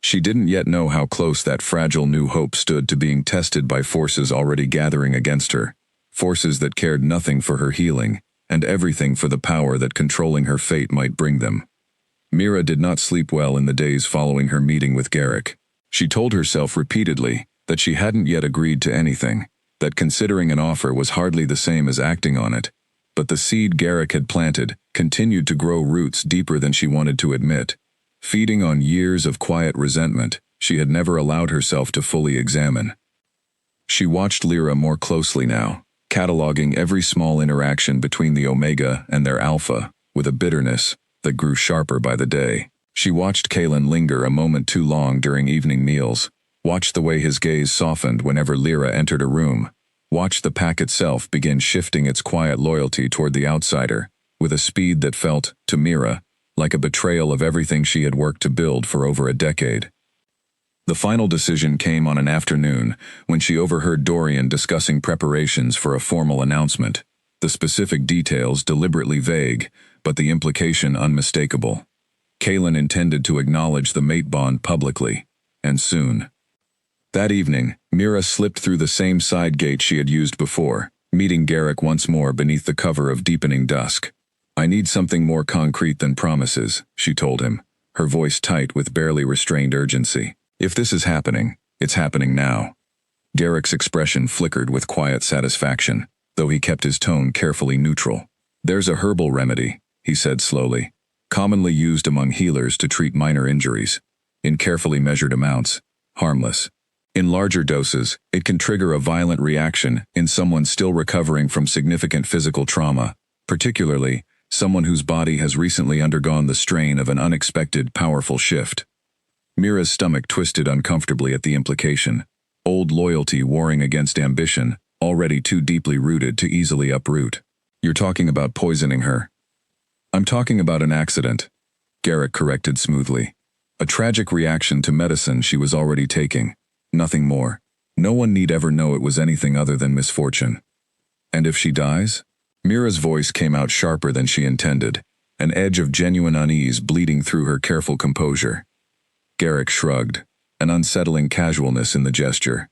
[SPEAKER 1] She didn't yet know how close that fragile new hope stood to being tested by forces already gathering against her, forces that cared nothing for her healing, and everything for the power that controlling her fate might bring them. Mira did not sleep well in the days following her meeting with Garrick. She told herself repeatedly that she hadn't yet agreed to anything, that considering an offer was hardly the same as acting on it, but the seed Garrick had planted continued to grow roots deeper than she wanted to admit, feeding on years of quiet resentment she had never allowed herself to fully examine. She watched Lyra more closely now, cataloging every small interaction between the Omega and their Alpha, with a bitterness that grew sharper by the day. She watched Kaelin linger a moment too long during evening meals, watched the way his gaze softened whenever Lyra entered a room, watched the pack itself begin shifting its quiet loyalty toward the outsider, with a speed that felt, to Mira, like a betrayal of everything she had worked to build for over a decade. The final decision came on an afternoon when she overheard Dorian discussing preparations for a formal announcement, the specific details deliberately vague, but the implication unmistakable. Kaelin intended to acknowledge the mate bond publicly, and soon. That evening, Mira slipped through the same side gate she had used before, meeting Garrick once more beneath the cover of deepening dusk. "I need something more concrete than promises," she told him, her voice tight with barely restrained urgency. "If this is happening, it's happening now." Garrick's expression flickered with quiet satisfaction, though he kept his tone carefully neutral. "There's a herbal remedy," he said slowly, "commonly used among healers to treat minor injuries. In carefully measured amounts, harmless. In larger doses, it can trigger a violent reaction in someone still recovering from significant physical trauma, particularly someone whose body has recently undergone the strain of an unexpected, powerful shift." Mira's stomach twisted uncomfortably at the implication, old loyalty warring against ambition, already too deeply rooted to easily uproot. "You're talking about poisoning her." "I'm talking about an accident," Garrick corrected smoothly. "A tragic reaction to medicine she was already taking. Nothing more. No one need ever know it was anything other than misfortune." "And if she dies?" Mira's voice came out sharper than she intended, an edge of genuine unease bleeding through her careful composure. Garrick shrugged, an unsettling casualness in the gesture.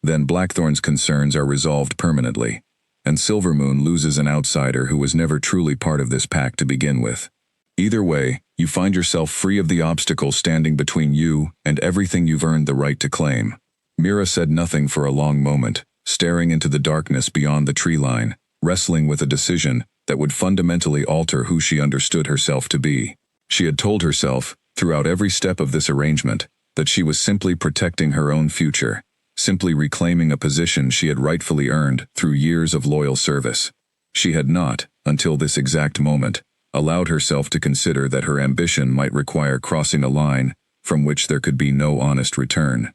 [SPEAKER 1] "Then Blackthorn's concerns are resolved permanently, and Silvermoon loses an outsider who was never truly part of this pack to begin with. Either way, you find yourself free of the obstacle standing between you and everything you've earned the right to claim." Mira said nothing for a long moment, staring into the darkness beyond the tree line, wrestling with a decision that would fundamentally alter who she understood herself to be. She had told herself, throughout every step of this arrangement, that she was simply protecting her own future, simply reclaiming a position she had rightfully earned through years of loyal service. She had not, until this exact moment, allowed herself to consider that her ambition might require crossing a line from which there could be no honest return.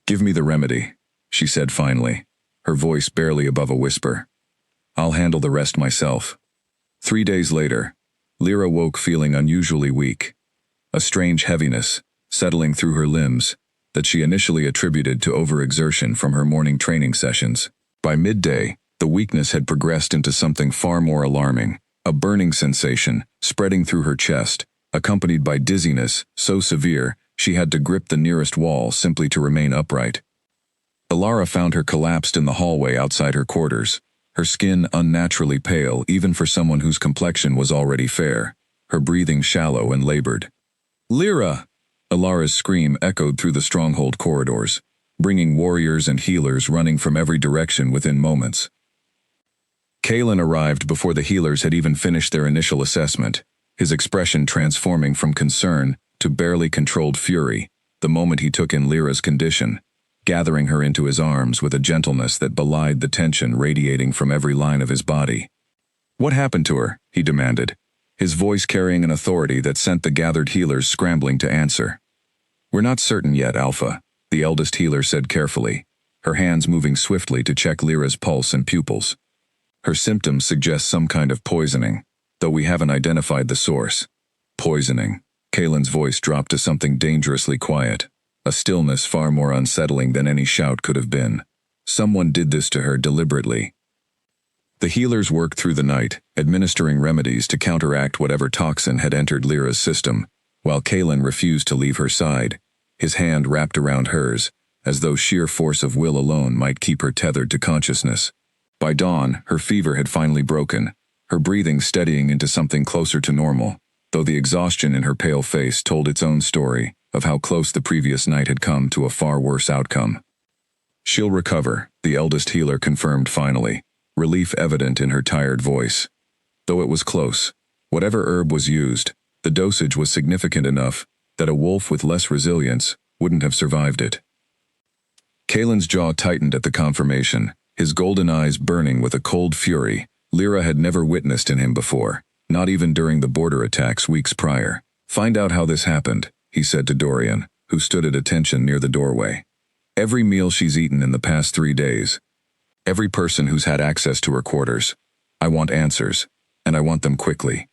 [SPEAKER 1] "Give me the remedy," she said finally, her voice barely above a whisper. "I'll handle the rest myself." 3 days later, Lyra woke feeling unusually weak, a strange heaviness settling through her limbs that she initially attributed to overexertion from her morning training sessions. By midday, the weakness had progressed into something far more alarming, a burning sensation spreading through her chest, accompanied by dizziness so severe she had to grip the nearest wall simply to remain upright. Alara found her collapsed in the hallway outside her quarters, her skin unnaturally pale even for someone whose complexion was already fair, her breathing shallow and labored. "Lyra!" Alara's scream echoed through the stronghold corridors, bringing warriors and healers running from every direction within moments. Kalen arrived before the healers had even finished their initial assessment, his expression transforming from concern to barely controlled fury the moment he took in Lyra's condition, gathering her into his arms with a gentleness that belied the tension radiating from every line of his body. "What happened to her?" he demanded, his voice carrying an authority that sent the gathered healers scrambling to answer. "We're not certain yet, Alpha," the eldest healer said carefully, her hands moving swiftly to check Lyra's pulse and pupils. "Her symptoms suggest some kind of poisoning, though we haven't identified the source." "Poisoning." Kalen's voice dropped to something dangerously quiet, a stillness far more unsettling than any shout could have been. Someone did this to her deliberately. The healers worked through the night, administering remedies to counteract whatever toxin had entered Lyra's system, while Kalen refused to leave her side, his hand wrapped around hers, as though sheer force of will alone might keep her tethered to consciousness. By dawn, her fever had finally broken, her breathing steadying into something closer to normal, though the exhaustion in her pale face told its own story of how close the previous night had come to a far worse outcome. "She'll recover," the eldest healer confirmed finally, relief evident in her tired voice. Though it was close, whatever herb was used, the dosage was significant enough that a wolf with less resilience wouldn't have survived it. Kalen's jaw tightened at the confirmation, his golden eyes burning with a cold fury Lyra had never witnessed in him before, not even during the border attacks weeks prior. "Find out how this happened," he said to Dorian, who stood at attention near the doorway. "Every meal she's eaten in the past 3 days. Every person who's had access to her quarters. I want answers, and I want them quickly."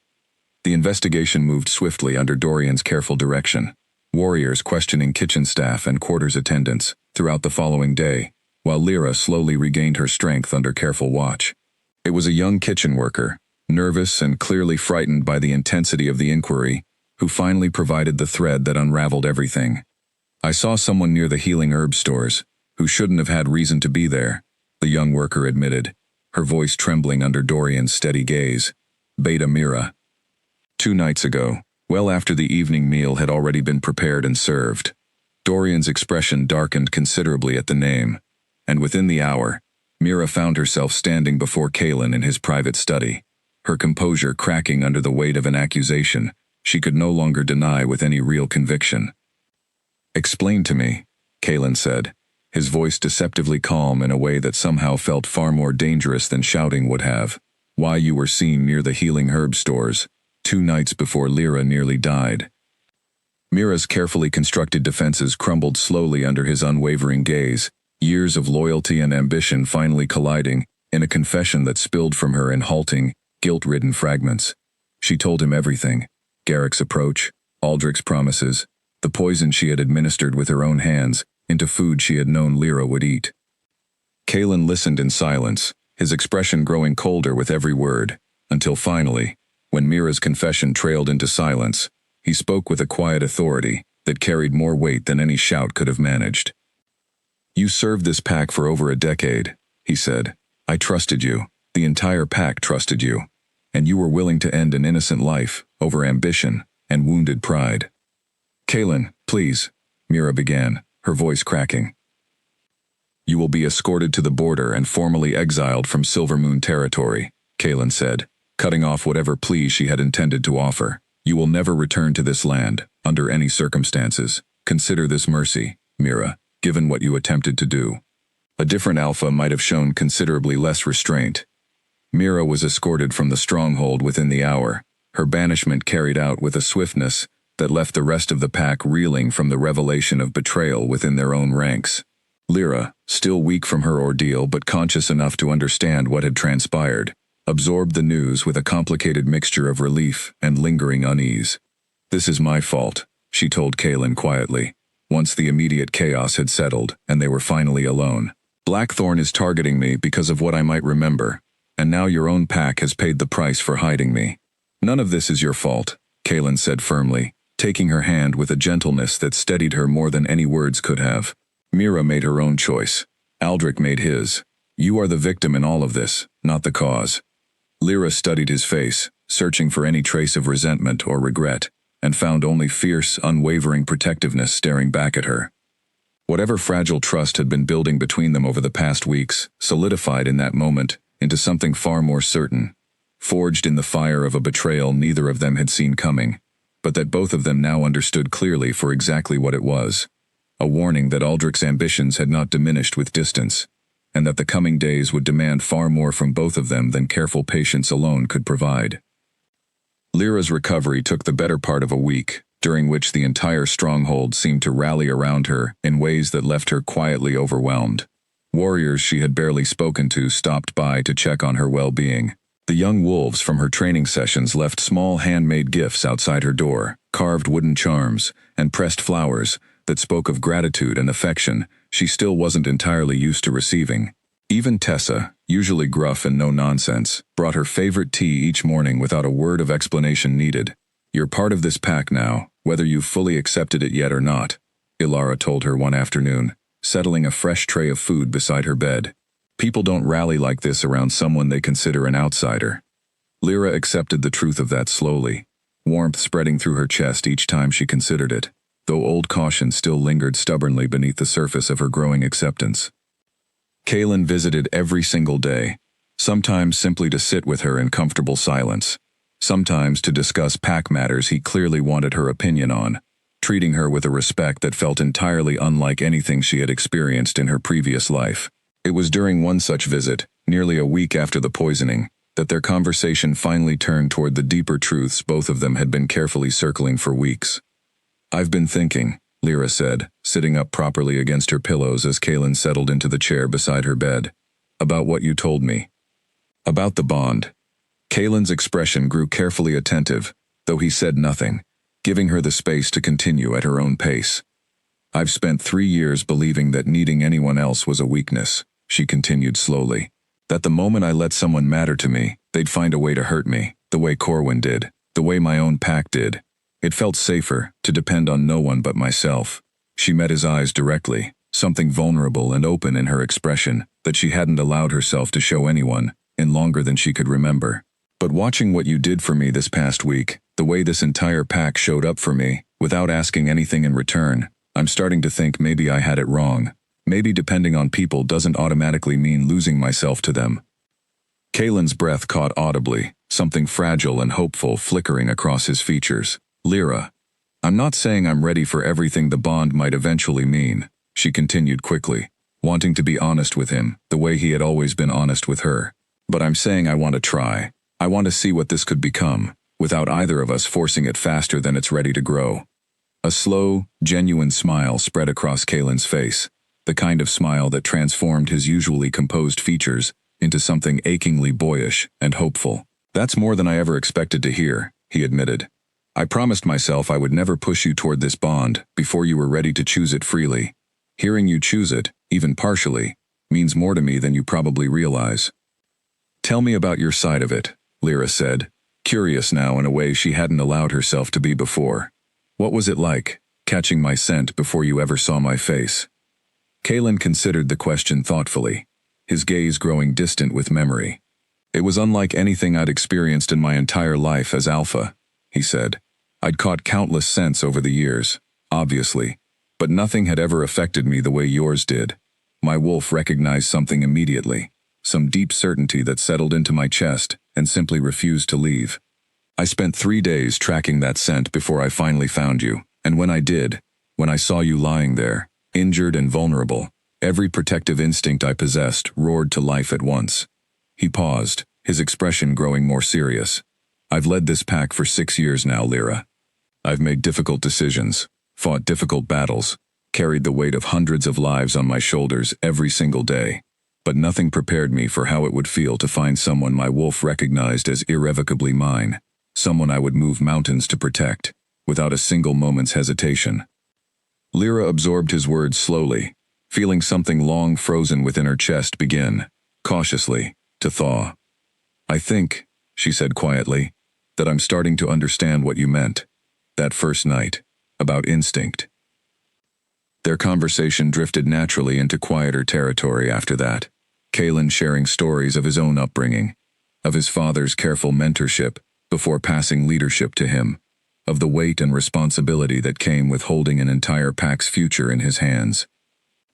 [SPEAKER 1] The investigation moved swiftly under Dorian's careful direction, warriors questioning kitchen staff and quarters attendants throughout the following day, while Lyra slowly regained her strength under careful watch. It was a young kitchen worker, nervous and clearly frightened by the intensity of the inquiry, who finally provided the thread that unraveled everything. "I saw someone near the healing herb stores, who shouldn't have had reason to be there," the young worker admitted, her voice trembling under Dorian's steady gaze. "Beta Mira. 2 nights ago, well after the evening meal had already been prepared and served." Dorian's expression darkened considerably at the name, and within the hour, Mira found herself standing before Kalen in his private study, her composure cracking under the weight of an accusation she could no longer deny with any real conviction. "Explain to me," Kalen said, his voice deceptively calm in a way that somehow felt far more dangerous than shouting would have, "why you were seen near the healing herb stores 2 nights before Lyra nearly died." Mira's carefully constructed defenses crumbled slowly under his unwavering gaze, years of loyalty and ambition finally colliding in a confession that spilled from her in halting, guilt-ridden fragments. She told him everything: Garrick's approach, Aldrich's promises, the poison she had administered with her own hands into food she had known Lyra would eat. Kalen listened in silence, his expression growing colder with every word, until finally, when Mira's confession trailed into silence, he spoke with a quiet authority that carried more weight than any shout could have managed. "You served this pack for over a decade," he said. "I trusted you, the entire pack trusted you, and you were willing to end an innocent life over ambition and wounded pride." "Kalen, please," Mira began, her voice cracking. "You will be escorted to the border and formally exiled from Silvermoon territory," Kalen said, cutting off whatever plea she had intended to offer. "You will never return to this land, under any circumstances. Consider this mercy, Mira, given what you attempted to do. A different alpha might have shown considerably less restraint. Mira was escorted from the stronghold within the hour, her banishment carried out with a swiftness that left the rest of the pack reeling from the revelation of betrayal within their own ranks. Lyra, still weak from her ordeal but conscious enough to understand what had transpired, absorbed the news with a complicated mixture of relief and lingering unease. "This is my fault," she told Kaelin quietly, once the immediate chaos had settled and they were finally alone. "Blackthorn is targeting me because of what I might remember, and now your own pack has paid the price for hiding me. None of this is your fault," Kaelin said firmly, taking her hand with a gentleness that steadied her more than any words could have. "Mira made her own choice. Aldrich made his. You are the victim in all of this, not the cause." Lyra studied his face, searching for any trace of resentment or regret, and found only fierce, unwavering protectiveness staring back at her. Whatever fragile trust had been building between them over the past weeks solidified in that moment into something far more certain, forged in the fire of a betrayal neither of them had seen coming, but that both of them now understood clearly for exactly what it was. A warning that Aldrich's ambitions had not diminished with distance, and that the coming days would demand far more from both of them than careful patience alone could provide. Lyra's recovery took the better part of a week, during which the entire stronghold seemed to rally around her in ways that left her quietly overwhelmed. Warriors she had barely spoken to stopped by to check on her well-being. The young wolves from her training sessions left small handmade gifts outside her door, carved wooden charms, and pressed flowers that spoke of gratitude and affection she still wasn't entirely used to receiving. Even Tessa, usually gruff and no-nonsense, brought her favorite tea each morning without a word of explanation needed. "You're part of this pack now, whether you've fully accepted it yet or not," Ilara told her one afternoon, settling a fresh tray of food beside her bed. "People don't rally like this around someone they consider an outsider." Lyra accepted the truth of that slowly, warmth spreading through her chest each time she considered it, though old caution still lingered stubbornly beneath the surface of her growing acceptance. Kaelin visited every single day, sometimes simply to sit with her in comfortable silence, sometimes to discuss pack matters he clearly wanted her opinion on, treating her with a respect that felt entirely unlike anything she had experienced in her previous life. It was during one such visit, nearly a week after the poisoning, that their conversation finally turned toward the deeper truths both of them had been carefully circling for weeks. "I've been thinking," Lyra said, sitting up properly against her pillows as Kaelin settled into the chair beside her bed, "about what you told me. About the bond." Kaelin's expression grew carefully attentive, though he said nothing, giving her the space to continue at her own pace. "I've spent 3 years believing that needing anyone else was a weakness," she continued slowly. "That the moment I let someone matter to me, they'd find a way to hurt me, the way Corwin did, the way my own pack did. It felt safer to depend on no one but myself." She met his eyes directly, something vulnerable and open in her expression that she hadn't allowed herself to show anyone in longer than she could remember. "But watching what you did for me this past week, the way this entire pack showed up for me, without asking anything in return, I'm starting to think maybe I had it wrong. Maybe depending on people doesn't automatically mean losing myself to them." Kaelin's breath caught audibly, something fragile and hopeful flickering across his features. "Lyra, I'm not saying I'm ready for everything the bond might eventually mean," she continued quickly, wanting to be honest with him the way he had always been honest with her. "But I'm saying I want to try. I want to see what this could become, without either of us forcing it faster than it's ready to grow." A slow, genuine smile spread across Kaelin's face, the kind of smile that transformed his usually composed features into something achingly boyish and hopeful. "That's more than I ever expected to hear," he admitted. "I promised myself I would never push you toward this bond before you were ready to choose it freely. Hearing you choose it, even partially, means more to me than you probably realize." "Tell me about your side of it," Lyra said, curious now in a way she hadn't allowed herself to be before. "What was it like, catching my scent before you ever saw my face?" Kaelin considered the question thoughtfully, his gaze growing distant with memory. "It was unlike anything I'd experienced in my entire life as Alpha," he said. "I'd caught countless scents over the years, obviously, but nothing had ever affected me the way yours did. My wolf recognized something immediately, some deep certainty that settled into my chest and simply refused to leave. I spent 3 days tracking that scent before I finally found you, and when I did, When I saw you lying there, injured and vulnerable, every protective instinct I possessed roared to life at once." He paused, his expression growing more serious. "I've led this pack for 6 years now, Lyra. I've made difficult decisions, fought difficult battles, carried the weight of hundreds of lives on my shoulders every single day. But nothing prepared me for how it would feel to find someone my wolf recognized as irrevocably mine, someone I would move mountains to protect, without a single moment's hesitation." Lyra absorbed his words slowly, feeling something long frozen within her chest begin, cautiously, to thaw. "I think," she said quietly, "that I'm starting to understand what you meant. That first night, about instinct." Their conversation drifted naturally into quieter territory after that, Kalen sharing stories of his own upbringing, of his father's careful mentorship before passing leadership to him, of the weight and responsibility that came with holding an entire pack's future in his hands.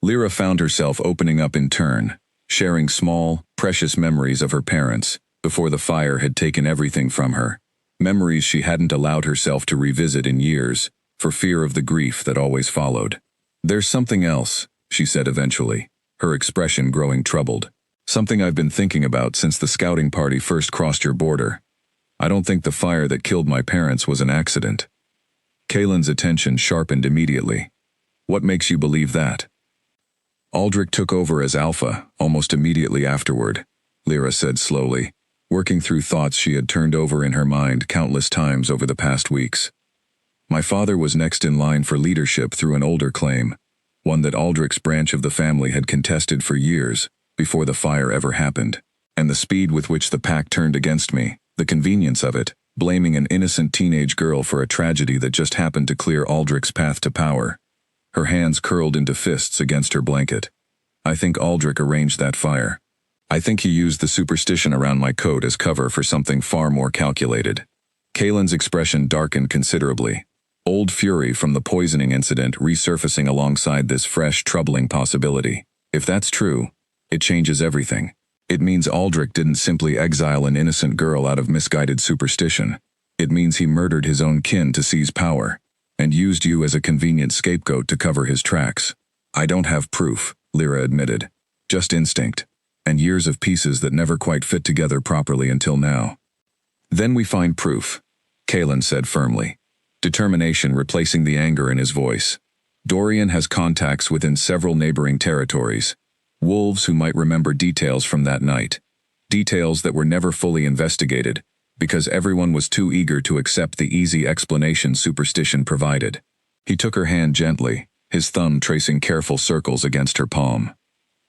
[SPEAKER 1] Lyra found herself opening up in turn, sharing small, precious memories of her parents before the fire had taken everything from her, memories she hadn't allowed herself to revisit in years, for fear of the grief that always followed. "There's something else," she said eventually, her expression growing troubled. "Something I've been thinking about since the scouting party first crossed your border. I don't think the fire that killed my parents was an accident." Kalen's attention sharpened immediately. "What makes you believe that?" "Aldrich took over as Alpha almost immediately afterward," Lyra said slowly, working through thoughts she had turned over in her mind countless times over the past weeks. "My father was next in line for leadership through an older claim, one that Aldrich's branch of the family had contested for years before the fire ever happened. And the speed with which the pack turned against me, the convenience of it, blaming an innocent teenage girl for a tragedy that just happened to clear Aldrich's path to power." Her hands curled into fists against her blanket. "I think Aldrich arranged that fire. I think he used the superstition around my coat as cover for something far more calculated." Kalen's expression darkened considerably, old fury from the poisoning incident resurfacing alongside this fresh, troubling possibility. If that's true, it changes everything. It means Aldrich didn't simply exile an innocent girl out of misguided superstition. It means he murdered his own kin to seize power, and used you as a convenient scapegoat to cover his tracks. "I don't have proof," Lyra admitted. "Just instinct, and years of pieces that never quite fit together properly until now." "Then we find proof," Kalen said firmly, determination replacing the anger in his voice. "Dorian has contacts within several neighboring territories, wolves who might remember details from that night, details that were never fully investigated, because everyone was too eager to accept the easy explanation superstition provided." He took her hand gently, his thumb tracing careful circles against her palm.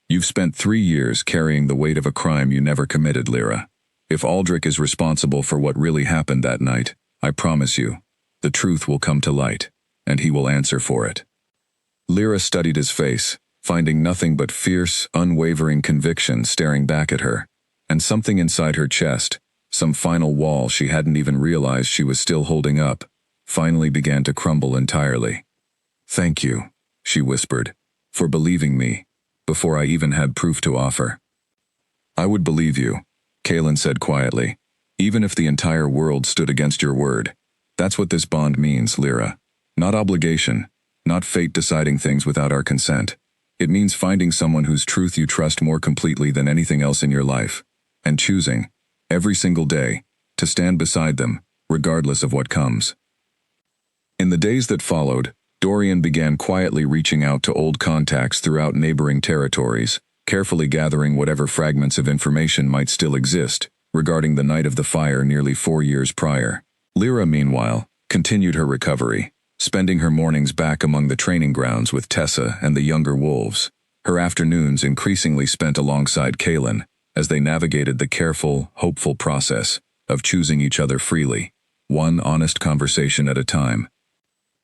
[SPEAKER 1] "You've spent 3 years carrying the weight of a crime you never committed, Lyra. If Aldrich is responsible for what really happened that night, I promise you, the truth will come to light, and he will answer for it." Lyra studied his face, finding nothing but fierce, unwavering conviction staring back at her, and something inside her chest, some final wall she hadn't even realized she was still holding up, finally began to crumble entirely. "Thank you," she whispered, "for believing me, before I even had proof to offer." "I would believe you," Kalen said quietly, "even if the entire world stood against your word. That's what this bond means, Lyra. Not obligation, not fate deciding things without our consent. It means finding someone whose truth you trust more completely than anything else in your life, and choosing, every single day, to stand beside them, regardless of what comes." In the days that followed, Dorian began quietly reaching out to old contacts throughout neighboring territories, carefully gathering whatever fragments of information might still exist regarding the night of the fire nearly 4 years prior. Lyra, meanwhile, continued her recovery, spending her mornings back among the training grounds with Tessa and the younger wolves, her afternoons increasingly spent alongside Kalen as they navigated the careful, hopeful process of choosing each other freely, one honest conversation at a time.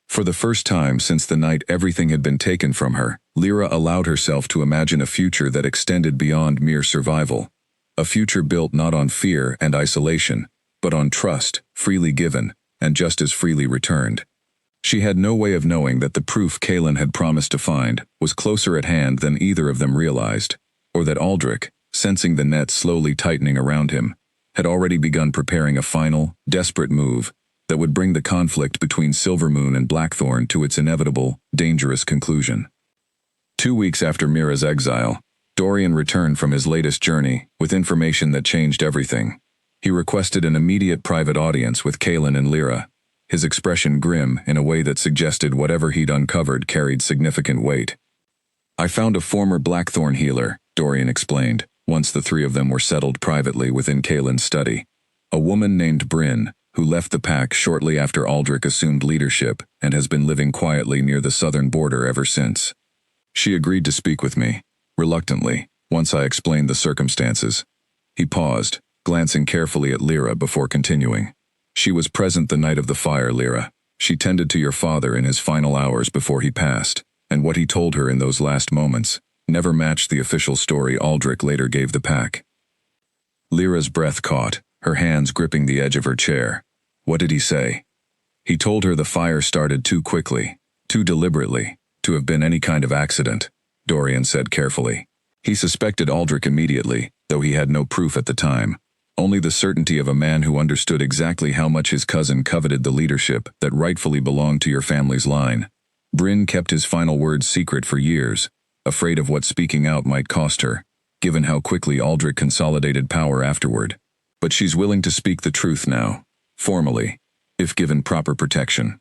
[SPEAKER 1] For the first time since the night everything had been taken from her, Lyra allowed herself to imagine a future that extended beyond mere survival, a future built not on fear and isolation, but on trust, freely given, and just as freely returned. She had no way of knowing that the proof Kalen had promised to find was closer at hand than either of them realized, or that Aldrich, sensing the net slowly tightening around him, had already begun preparing a final, desperate move that would bring the conflict between Silvermoon and Blackthorn to its inevitable, dangerous conclusion. 2 weeks after Mira's exile, Dorian returned from his latest journey with information that changed everything. He requested an immediate private audience with Kaelin and Lyra, his expression grim in a way that suggested whatever he'd uncovered carried significant weight. "I found a former Blackthorn healer," Dorian explained, once the three of them were settled privately within Kaelin's study. "A woman named Bryn, who left the pack shortly after Aldrich assumed leadership and has been living quietly near the southern border ever since. She agreed to speak with me, reluctantly, once I explained the circumstances." He paused, glancing carefully at Lyra before continuing. "She was present the night of the fire, Lyra. She tended to your father in his final hours before he passed, and what he told her in those last moments never matched the official story Aldrich later gave the pack." Lyra's breath caught, her hands gripping the edge of her chair. "What did he say?" "He told her the fire started too quickly, too deliberately, to have been any kind of accident," Dorian said carefully. He suspected Aldrich immediately, though he had no proof at the time. Only the certainty of a man who understood exactly how much his cousin coveted the leadership that rightfully belonged to your family's line. Bryn kept his final words secret for years, afraid of what speaking out might cost her, given how quickly Aldrich consolidated power afterward. But she's willing to speak the truth now, formally, if given proper protection.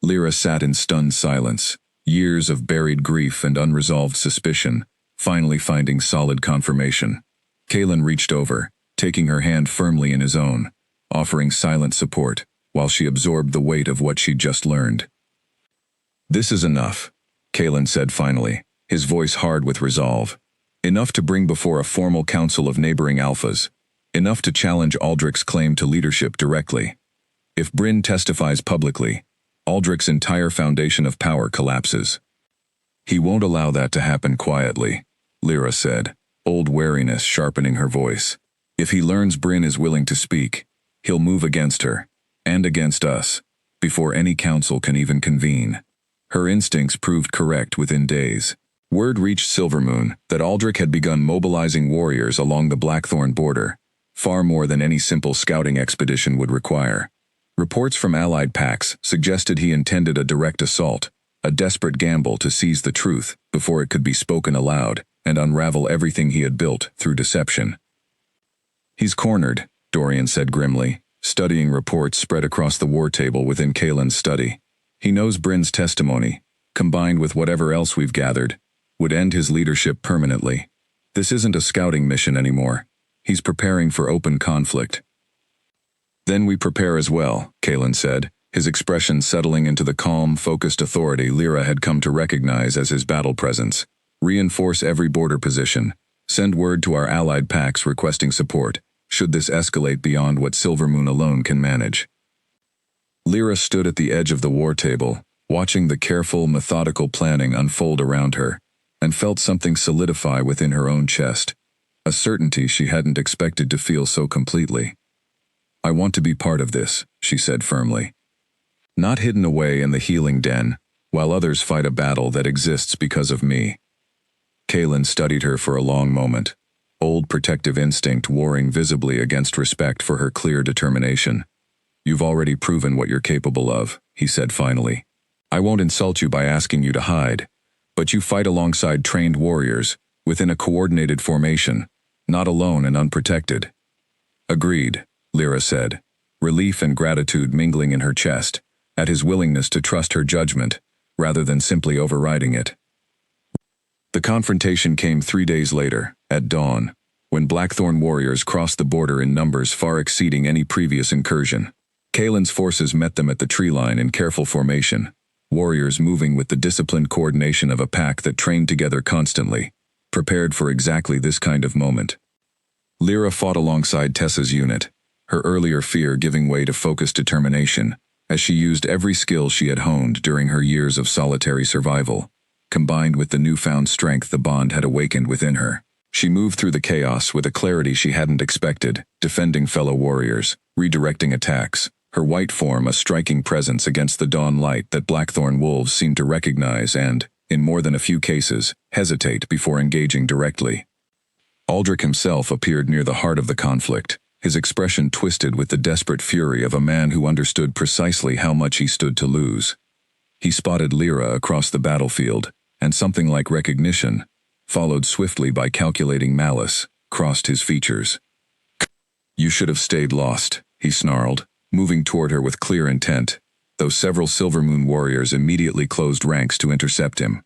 [SPEAKER 1] Lyra sat in stunned silence, years of buried grief and unresolved suspicion, finally finding solid confirmation. Kaelin reached over, taking her hand firmly in his own, offering silent support, while she absorbed the weight of what she'd just learned. "This is enough," Kaelin said finally, his voice hard with resolve. "Enough to bring before a formal council of neighboring alphas. Enough to challenge Aldrich's claim to leadership directly. If Bryn testifies publicly, Aldrich's entire foundation of power collapses." "He won't allow that to happen quietly," Lyra said, old wariness sharpening her voice. "If he learns Bryn is willing to speak, he'll move against her, and against us, before any council can even convene." Her instincts proved correct within days. Word reached Silvermoon that Aldrich had begun mobilizing warriors along the Blackthorn border, far more than any simple scouting expedition would require. Reports from allied packs suggested he intended a direct assault, a desperate gamble to seize the truth before it could be spoken aloud and unravel everything he had built through deception. "He's cornered," Dorian said grimly, studying reports spread across the war table within Kaelin's study. "He knows Bryn's testimony, combined with whatever else we've gathered, would end his leadership permanently. This isn't a scouting mission anymore. He's preparing for open conflict." "Then we prepare as well," Kaelin said, his expression settling into the calm, focused authority Lyra had come to recognize as his battle presence. "Reinforce every border position. Send word to our allied packs requesting support, should this escalate beyond what Silvermoon alone can manage." Lyra stood at the edge of the war table, watching the careful, methodical planning unfold around her, and felt something solidify within her own chest, a certainty she hadn't expected to feel so completely. "I want to be part of this," she said firmly. "Not hidden away in the healing den, while others fight a battle that exists because of me." Kaelin studied her for a long moment, old protective instinct warring visibly against respect for her clear determination. "You've already proven what you're capable of," he said finally. "I won't insult you by asking you to hide, but you fight alongside trained warriors, within a coordinated formation, not alone and unprotected." "Agreed," Lyra said, relief and gratitude mingling in her chest, at his willingness to trust her judgment, rather than simply overriding it. The confrontation came 3 days later, at dawn, when Blackthorn warriors crossed the border in numbers far exceeding any previous incursion. Kaelin's forces met them at the tree line in careful formation, warriors moving with the disciplined coordination of a pack that trained together constantly, prepared for exactly this kind of moment. Lyra fought alongside Tessa's unit, her earlier fear giving way to focused determination, as she used every skill she had honed during her years of solitary survival, combined with the newfound strength the bond had awakened within her. She moved through the chaos with a clarity she hadn't expected, defending fellow warriors, redirecting attacks, her white form a striking presence against the dawn light that Blackthorn wolves seemed to recognize and, in more than a few cases, hesitate before engaging directly. Aldrich himself appeared near the heart of the conflict, his expression twisted with the desperate fury of a man who understood precisely how much he stood to lose. He spotted Lyra across the battlefield, and something like recognition, followed swiftly by calculating malice, crossed his features. "You should have stayed lost," he snarled, moving toward her with clear intent, though several Silvermoon warriors immediately closed ranks to intercept him.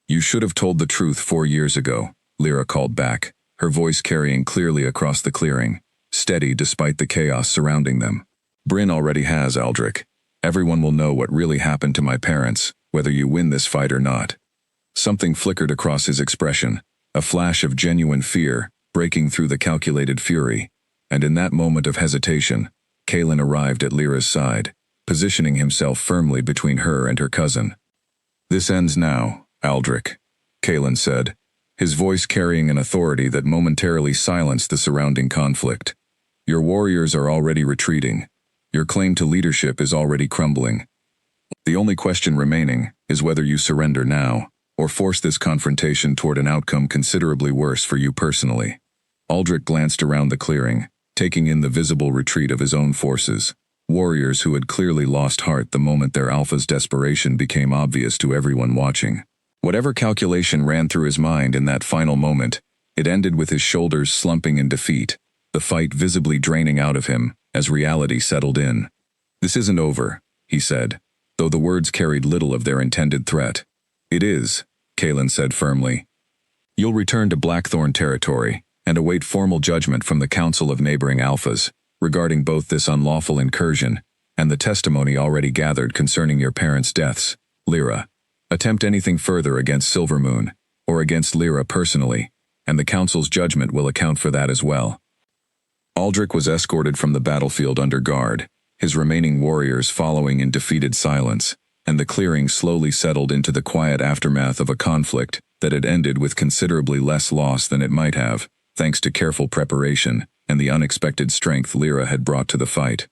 [SPEAKER 1] "You should have told the truth 4 years ago," Lyra called back, her voice carrying clearly across the clearing, steady despite the chaos surrounding them. "Bryn already has, Aldrich. Everyone will know what really happened to my parents, whether you win this fight or not." Something flickered across his expression, a flash of genuine fear, breaking through the calculated fury, and in that moment of hesitation, Kaelin arrived at Lyra's side, positioning himself firmly between her and her cousin. "This ends now, Aldrich," Kaelin said, his voice carrying an authority that momentarily silenced the surrounding conflict. "Your warriors are already retreating. Your claim to leadership is already crumbling. The only question remaining is whether you surrender now, or force this confrontation toward an outcome considerably worse for you personally." Aldrich glanced around the clearing, taking in the visible retreat of his own forces, warriors who had clearly lost heart the moment their alpha's desperation became obvious to everyone watching. Whatever calculation ran through his mind in that final moment, it ended with his shoulders slumping in defeat, the fight visibly draining out of him as reality settled in. "This isn't over," he said, though the words carried little of their intended threat. "It is," Kaelin said firmly. "You'll return to Blackthorn territory and await formal judgment from the Council of Neighboring Alphas regarding both this unlawful incursion and the testimony already gathered concerning your parents' deaths, Lyra. Attempt anything further against Silvermoon, or against Lyra personally, and the Council's judgment will account for that as well." Aldrich was escorted from the battlefield under guard, his remaining warriors following in defeated silence, and the clearing slowly settled into the quiet aftermath of a conflict that had ended with considerably less loss than it might have, thanks to careful preparation and the unexpected strength Lyra had brought to the fight.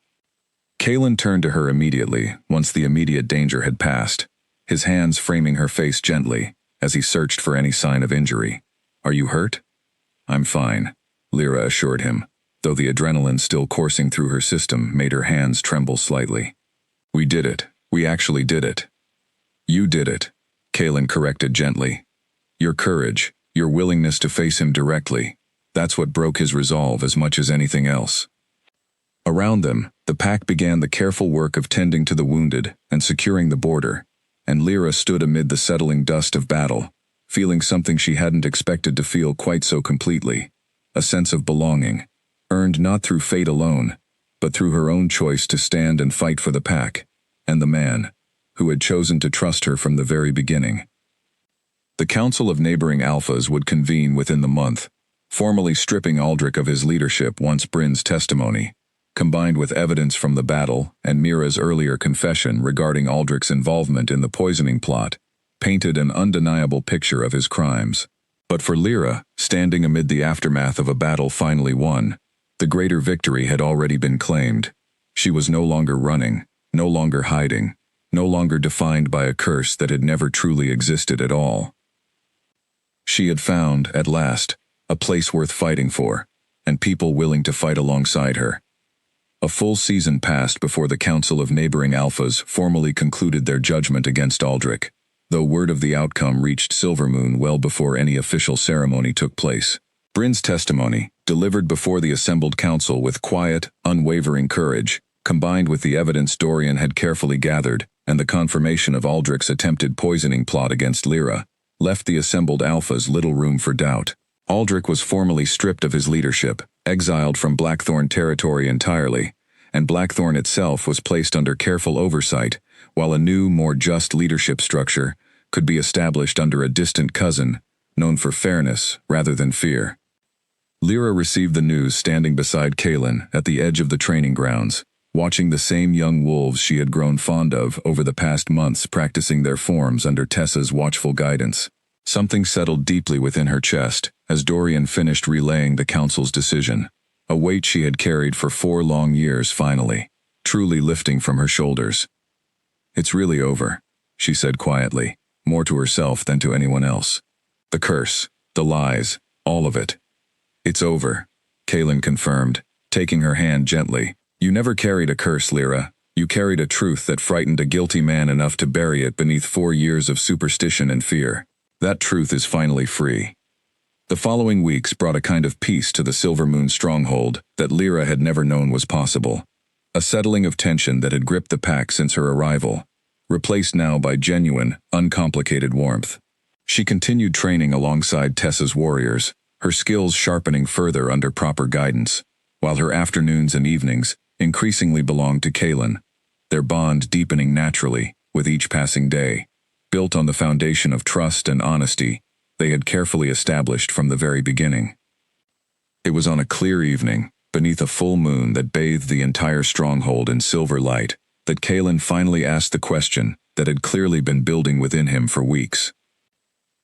[SPEAKER 1] Kaelin turned to her immediately, once the immediate danger had passed, his hands framing her face gently, as he searched for any sign of injury. "Are you hurt?" "I'm fine," Lyra assured him, though the adrenaline still coursing through her system made her hands tremble slightly. "We did it. We actually did it." "You did it," Kaelin corrected gently. "Your courage, your willingness to face him directly, that's what broke his resolve as much as anything else." Around them, the pack began the careful work of tending to the wounded and securing the border, and Lyra stood amid the settling dust of battle, feeling something she hadn't expected to feel quite so completely, a sense of belonging, earned not through fate alone, but through her own choice to stand and fight for the pack, and the man, who had chosen to trust her from the very beginning. The Council of Neighboring Alphas would convene within the month, formally stripping Aldrich of his leadership once Bryn's testimony, combined with evidence from the battle and Mira's earlier confession regarding Aldrich's involvement in the poisoning plot, painted an undeniable picture of his crimes. But for Lyra, standing amid the aftermath of a battle finally won, the greater victory had already been claimed. She was no longer running, no longer hiding, no longer defined by a curse that had never truly existed at all. She had found, at last, a place worth fighting for, and people willing to fight alongside her. A full season passed before the Council of Neighboring Alphas formally concluded their judgment against Aldrich, though word of the outcome reached Silvermoon well before any official ceremony took place. Bryn's testimony, delivered before the assembled council with quiet, unwavering courage, combined with the evidence Dorian had carefully gathered and the confirmation of Aldrich's attempted poisoning plot against Lyra, left the assembled Alphas little room for doubt. Aldrich was formally stripped of his leadership, exiled from Blackthorn territory entirely, and Blackthorn itself was placed under careful oversight, while a new, more just leadership structure could be established under a distant cousin, known for fairness rather than fear. Lyra received the news standing beside Kaelin at the edge of the training grounds, watching the same young wolves she had grown fond of over the past months practicing their forms under Tessa's watchful guidance. Something settled deeply within her chest as Dorian finished relaying the council's decision, a weight she had carried for 4 long years finally, truly lifting from her shoulders. "It's really over," she said quietly, more to herself than to anyone else. "The curse, the lies, all of it. It's over," Kaelin confirmed, taking her hand gently. You never carried a curse, Lyra. You carried a truth that frightened a guilty man enough to bury it beneath 4 years of superstition and fear. That truth is finally free. The following weeks brought a kind of peace to the Silver Moon stronghold that Lyra had never known was possible. A settling of tension that had gripped the pack since her arrival, replaced now by genuine, uncomplicated warmth. She continued training alongside Tessa's warriors, her skills sharpening further under proper guidance, while her afternoons and evenings increasingly belonged to Kaelin, their bond deepening naturally with each passing day, built on the foundation of trust and honesty they had carefully established from the very beginning. It was on a clear evening, beneath a full moon that bathed the entire stronghold in silver light, that Kaelin finally asked the question that had clearly been building within him for weeks.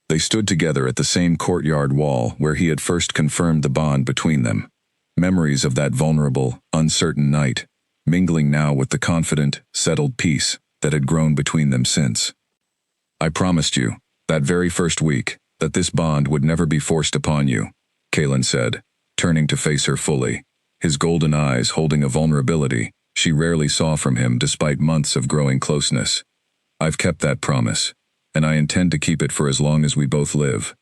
[SPEAKER 1] They stood together at the same courtyard wall where he had first confirmed the bond between them, memories of that vulnerable, uncertain night, mingling now with the confident, settled peace that had grown between them since. I promised you, that very first week, that this bond would never be forced upon you, Kaelin said, turning to face her fully, his golden eyes holding a vulnerability she rarely saw from him despite months of growing closeness. I've kept that promise, and I intend to keep it for as long as we both live.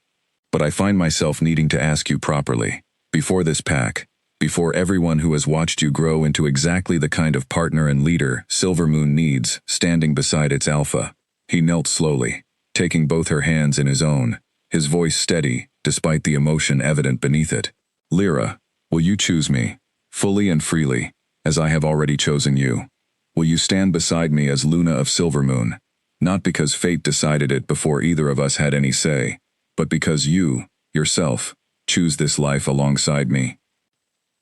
[SPEAKER 1] But I find myself needing to ask you properly, before this pack, before everyone who has watched you grow into exactly the kind of partner and leader Silver Moon needs, standing beside its alpha. He knelt slowly, taking both her hands in his own, his voice steady, despite the emotion evident beneath it. Lyra, will you choose me, fully and freely, as I have already chosen you? Will you stand beside me as Luna of Silver Moon, not because fate decided it before either of us had any say, but because you, yourself, choose this life alongside me?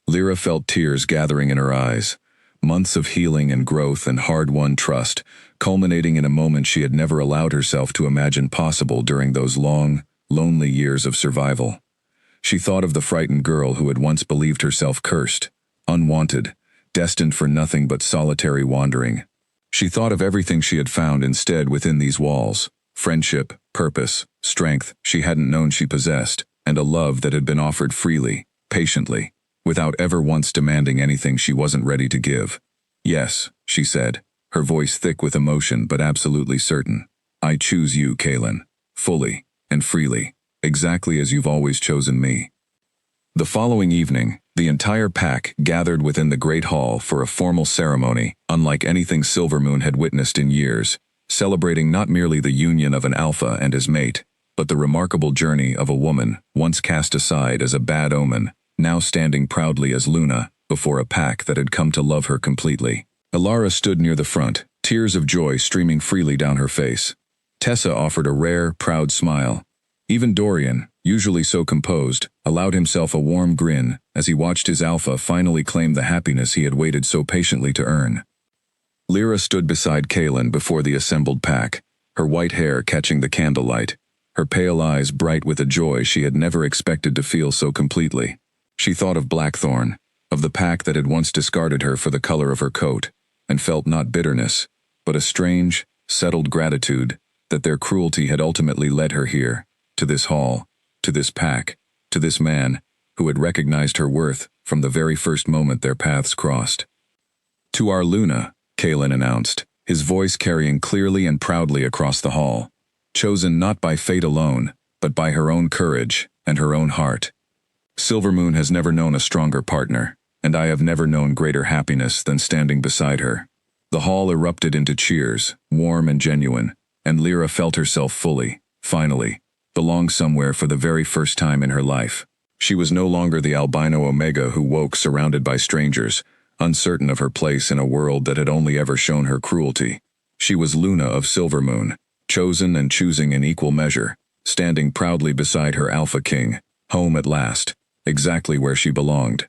[SPEAKER 1] Lyra felt tears gathering in her eyes, months of healing and growth and hard-won trust, culminating in a moment she had never allowed herself to imagine possible during those long, lonely years of survival. She thought of the frightened girl who had once believed herself cursed, unwanted, destined for nothing but solitary wandering. She thought of everything she had found instead within these walls: friendship, purpose, strength she hadn't known she possessed, and a love that had been offered freely, patiently, without ever once demanding anything she wasn't ready to give. Yes, she said, her voice thick with emotion but absolutely certain. I choose you, Kaelin, fully and freely, exactly as you've always chosen me. The following evening, the entire pack gathered within the Great Hall for a formal ceremony unlike anything Silver Moon had witnessed in years, celebrating not merely the union of an alpha and his mate, but the remarkable journey of a woman once cast aside as a bad omen, now standing proudly as Luna before a pack that had come to love her completely. Ilara stood near the front, tears of joy streaming freely down her face. Tessa offered a rare, proud smile. Even Dorian, usually so composed, allowed himself a warm grin as he watched his alpha finally claim the happiness he had waited so patiently to earn. Lyra stood beside Kaelin before the assembled pack, her white hair catching the candlelight, her pale eyes bright with a joy she had never expected to feel so completely. She thought of Blackthorn, of the pack that had once discarded her for the color of her coat, and felt not bitterness, but a strange, settled gratitude that their cruelty had ultimately led her here, to this hall, to this pack, to this man who had recognized her worth from the very first moment their paths crossed. To our Luna, Kaelin announced, his voice carrying clearly and proudly across the hall, chosen not by fate alone, but by her own courage and her own heart. Silver Moon has never known a stronger partner, and I have never known greater happiness than standing beside her. The hall erupted into cheers, warm and genuine, and Lyra felt herself fully, finally, belong somewhere for the very first time in her life. She was no longer the albino Omega who woke surrounded by strangers, uncertain of her place in a world that had only ever shown her cruelty. She was Luna of Silver Moon, chosen and choosing in equal measure, standing proudly beside her Alpha King, home at last, exactly where she belonged.